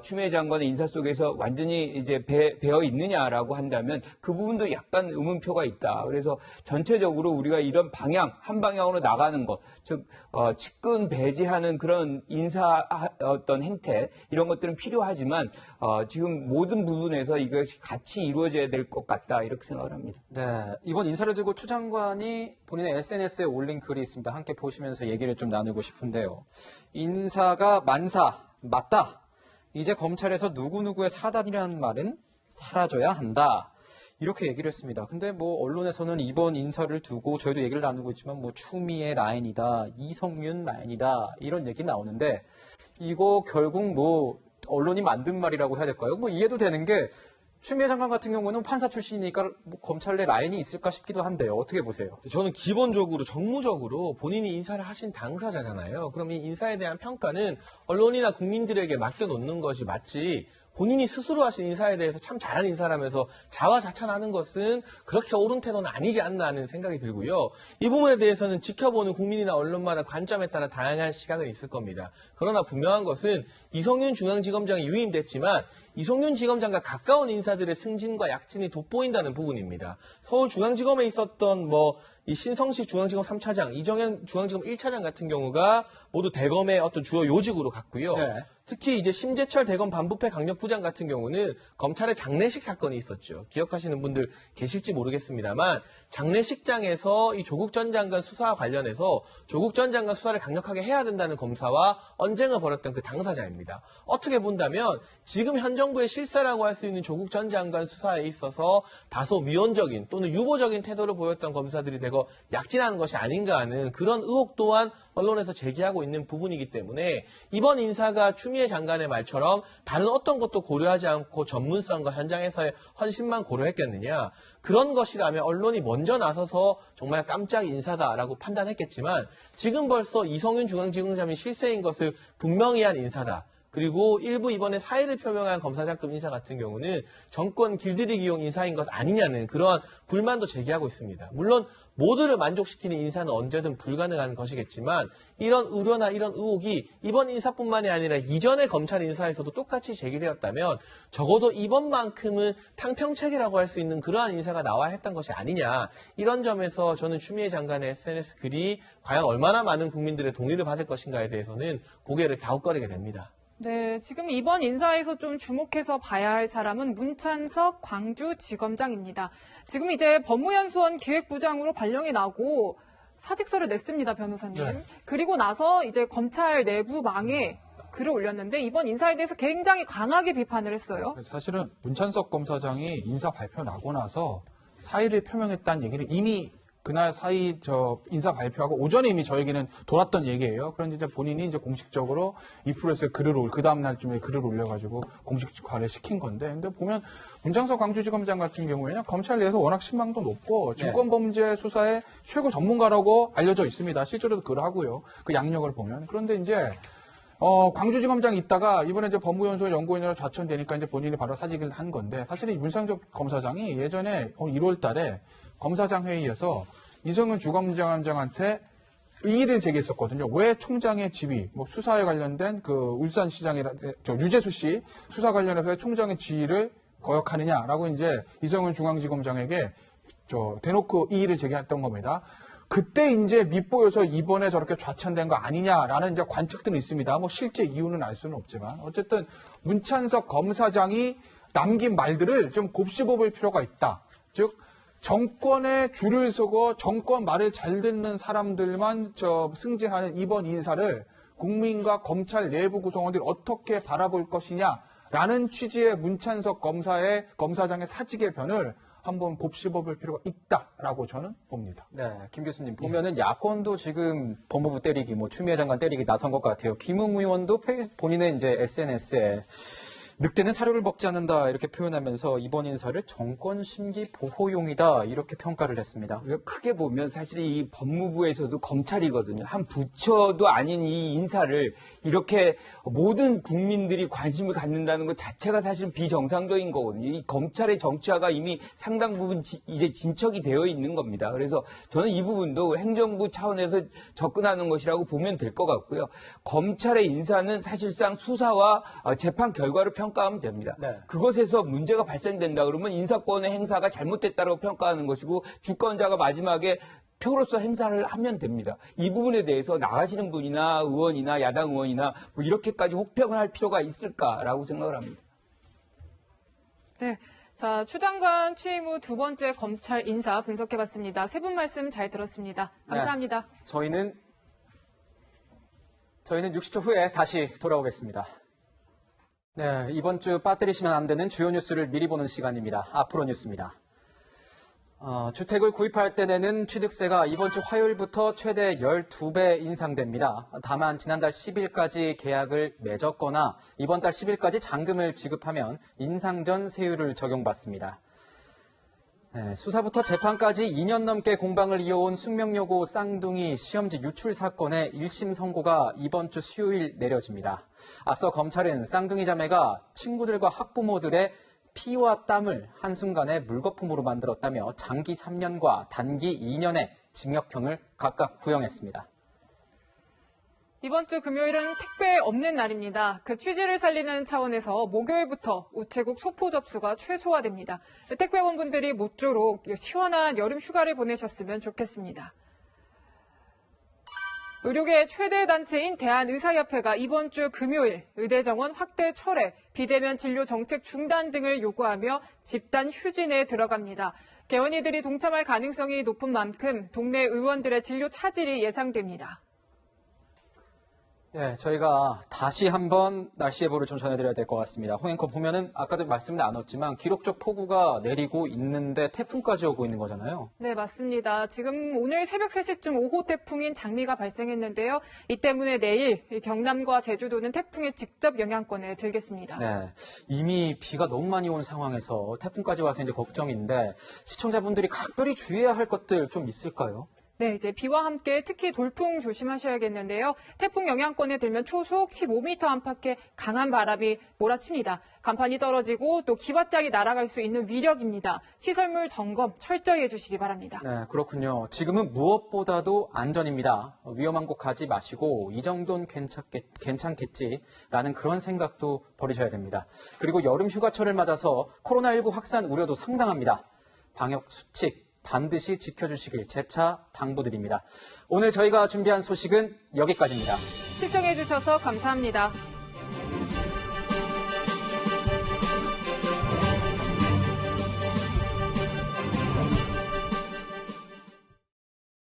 추미애 장관의 인사 속에서 완전히 이제 배어 있느냐라고 한다면 그 부분도 약간 의문표가 있다. 그래서 전체적으로 우리가 이런 한 방향으로 나가는 것, 즉 측근 배제하는 그런 인사 어떤 행태 이런 것들은 필요하지만 지금 모든 부분에서 이것이 같이 이루어져야 될 것 같다 이렇게 생각을 합니다.
네, 이번 인사를 두고 추 장관이 본인의 SNS에 올린 글이 있습니다. 함께 보시면서 얘기를 좀 나누고 싶은데요. 인사가 맞다. 이제 검찰에서 누구누구의 사단이라는 말은 사라져야 한다. 이렇게 얘기를 했습니다. 근데 언론에서는 이번 인사를 두고 저희도 얘기를 나누고 있지만 추미애 라인이다, 이성윤 라인이다 이런 얘기 나오는데 이거 결국 언론이 만든 말이라고 해야 될까요? 이해도 되는 게 추미애 장관 같은 경우는 판사 출신이니까 검찰 내 라인이 있을까 싶기도 한데요. 어떻게 보세요?
저는 기본적으로 정무적으로 본인이 인사를 하신 당사자잖아요. 그럼 이 인사에 대한 평가는 언론이나 국민들에게 맡겨놓는 것이 맞지 본인이 스스로 하신 인사에 대해서 참 잘한 인사라면서 자화자찬하는 것은 그렇게 옳은 태도는 아니지 않나 하는 생각이 들고요. 이 부분에 대해서는 지켜보는 국민이나 언론마다 관점에 따라 다양한 시각은 있을 겁니다. 그러나 분명한 것은 이성윤 중앙지검장이 유임됐지만 이성윤 지검장과 가까운 인사들의 승진과 약진이 돋보인다는 부분입니다. 서울중앙지검에 있었던 이 신성식 중앙지검 3차장, 이정현 중앙지검 1차장 같은 경우가 모두 대검의 어떤 주요 요직으로 갔고요. 네. 특히 이제 심재철 대검 반부패 강력부장 같은 경우는 검찰의 장례식 사건이 있었죠. 기억하시는 분들 계실지 모르겠습니다만 장례식장에서 이 조국 전 장관 수사와 관련해서 조국 전 장관 수사를 강력하게 해야 된다는 검사와 언쟁을 벌였던 그 당사자입니다. 어떻게 본다면 지금 현 정부의 실세라고 할 수 있는 조국 전 장관 수사에 있어서 다소 미온적인 또는 유보적인 태도를 보였던 검사들이 대거 약진하는 것이 아닌가 하는 그런 의혹 또한 언론에서 제기하고 있는 부분이기 때문에 이번 인사가 추미애 장관의 말처럼 다른 어떤 것도 고려하지 않고 전문성과 현장에서의 헌신만 고려했겠느냐. 그런 것이라면 언론이 먼저 나서서 정말 깜짝 인사다라고 판단했겠지만 지금 벌써 이성윤 중앙지검장이 실세인 것을 분명히 한 인사다. 그리고 일부 이번에 사의를 표명한 검사장급 인사 같은 경우는 정권 길들이기용 인사인 것 아니냐는 그러한 불만도 제기하고 있습니다. 물론 모두를 만족시키는 인사는 언제든 불가능한 것이겠지만 이런 우려나 이런 의혹이 이번 인사뿐만이 아니라 이전의 검찰 인사에서도 똑같이 제기되었다면 적어도 이번만큼은 탕평책이라고 할 수 있는 그러한 인사가 나와야 했던 것이 아니냐. 이런 점에서 저는 추미애 장관의 SNS 글이 과연 얼마나 많은 국민들의 동의를 받을 것인가에 대해서는 고개를 갸웃거리게 됩니다.
네, 지금 이번 인사에서 좀 주목해서 봐야 할 사람은 문찬석 광주지검장입니다. 지금 이제 법무연수원 기획부장으로 발령이 나고 사직서를 냈습니다, 변호사님.
네.
그리고 나서 이제 검찰 내부망에 글을 올렸는데 이번 인사에 대해서 굉장히 강하게 비판을 했어요.
사실은 문찬석 검사장이 인사 발표 나고 나서 사의를 표명했다는 얘기는 이미 그날 사의 인사 발표하고 오전에 이미 저에게는 돌았던 얘기예요. 그런데 이제 본인이 이제 공식적으로 이프로에서 그 다음 날쯤에 글을 올려가지고 공식화를 시킨 건데, 근데 보면 문창석 광주지검장 같은 경우에는 검찰 내에서 워낙 신망도 높고 증권범죄 수사의 최고 전문가라고 알려져 있습니다. 실제로도 그걸 하고요. 그 양력을 보면. 그런데 이제 광주지검장이 있다가 이번에 이제 법무연수원 연구원으로 좌천되니까 이제 본인이 바로 사직을 한 건데, 사실은 이 문창석 검사장이 예전에 1월 달에 검사장 회의에서 이성윤 주검장한테 이의를 제기했었거든요. 왜 총장의 지위, 수사에 관련된 그 울산시장이라 유재수 씨 수사 관련해서 총장의 지위를 거역하느냐라고 이제 이성윤 중앙지검장에게 대놓고 이의를 제기했던 겁니다. 그때 이제 밑보여서 이번에 저렇게 좌천된 거 아니냐라는 이제 관측들은 있습니다. 실제 이유는 알 수는 없지만 어쨌든 문찬석 검사장이 남긴 말들을 좀 곱씹어볼 필요가 있다. 즉 정권에 줄을 서고 정권 말을 잘 듣는 사람들만 승진하는 이번 인사를 국민과 검찰 내부 구성원들이 어떻게 바라볼 것이냐라는 취지의 문찬석 검사장의 사직의 변을 한번 곱씹어볼 필요가 있다라고 저는 봅니다.
네, 김 교수님 보면은 야권도 지금 법무부 때리기, 추미애 장관 때리기 나선 것 같아요. 김웅 의원도 본인의 이제 SNS에 늑대는 사료를 먹지 않는다 이렇게 표현하면서 이번 인사를 정권 심기 보호용이다 이렇게 평가를 했습니다.
크게 보면 사실 이 법무부에서도 검찰이거든요. 한 부처도 아닌 이 인사를 이렇게 모든 국민들이 관심을 갖는다는 것 자체가 사실 비정상적인 거거든요. 이 검찰의 정치화가 이미 상당 부분 이제 진척이 되어 있는 겁니다. 그래서 저는 이 부분도 행정부 차원에서 접근하는 것이라고 보면 될 것 같고요. 검찰의 인사는 사실상 수사와 재판 결과를 평가하면 됩니다.
네.
그것에서 문제가 발생된다 그러면 인사권의 행사가 잘못됐다고 평가하는 것이고 주권자가 마지막에 표로서 행사를 하면 됩니다. 이 부분에 대해서 나가시는 분이나 의원이나 야당 의원이나 이렇게까지 혹평을 할 필요가 있을까라고 생각을 합니다.
네. 자, 추 장관 취임 후 두 번째 검찰 인사 분석해봤습니다. 세 분 말씀 잘 들었습니다. 감사합니다.
네. 저희는 60초 후에 다시 돌아오겠습니다. 네, 이번 주 빠뜨리시면 안 되는 주요 뉴스를 미리 보는 시간입니다. 앞으로 뉴스입니다. 주택을 구입할 때 내는 취득세가 이번 주 화요일부터 최대 12배 인상됩니다. 다만 지난달 10일까지 계약을 맺었거나 이번 달 10일까지 잔금을 지급하면 인상 전 세율을 적용받습니다. 네, 수사부터 재판까지 2년 넘게 공방을 이어온 숙명여고 쌍둥이 시험지 유출 사건의 1심 선고가 이번 주 수요일 내려집니다. 앞서 검찰은 쌍둥이 자매가 친구들과 학부모들의 피와 땀을 한순간에 물거품으로 만들었다며 장기 3년과 단기 2년의 징역형을 각각 구형했습니다.
이번 주 금요일은 택배 없는 날입니다. 그 취지를 살리는 차원에서 목요일부터 우체국 소포 접수가 최소화됩니다. 택배원분들이 모쪼록 시원한 여름 휴가를 보내셨으면 좋겠습니다. 의료계 최대 단체인 대한의사협회가 이번 주 금요일 의대 정원 확대 철회, 비대면 진료 정책 중단 등을 요구하며 집단 휴진에 들어갑니다. 개원이들이 동참할 가능성이 높은 만큼 동네 의원들의 진료 차질이 예상됩니다.
네, 저희가 다시 한번 날씨 예보를 좀 전해드려야 될 것 같습니다. 홍앵커 보면은 아까도 말씀 나눴지만 기록적 폭우가 내리고 있는데 태풍까지 오고 있는 거잖아요.
네, 맞습니다. 지금 오늘 새벽 3시쯤 5호 태풍인 장미가 발생했는데요. 이 때문에 내일 경남과 제주도는 태풍의 직접 영향권에 들겠습니다.
네, 이미 비가 너무 많이 온 상황에서 태풍까지 와서 이제 걱정인데 시청자분들이 각별히 주의해야 할 것들 좀 있을까요?
네, 이제 비와 함께 특히 돌풍 조심하셔야겠는데요. 태풍 영향권에 들면 초속 15m 안팎의 강한 바람이 몰아칩니다. 간판이 떨어지고 또 기와짝이 날아갈 수 있는 위력입니다. 시설물 점검 철저히 해주시기 바랍니다.
네, 그렇군요. 지금은 무엇보다도 안전입니다. 위험한 곳 가지 마시고 이 정도는 괜찮겠지라는 그런 생각도 버리셔야 됩니다. 그리고 여름 휴가철을 맞아서 코로나19 확산 우려도 상당합니다. 방역 수칙 반드시 지켜주시길 재차 당부드립니다. 오늘 저희가 준비한 소식은 여기까지입니다.
시청해주셔서 감사합니다.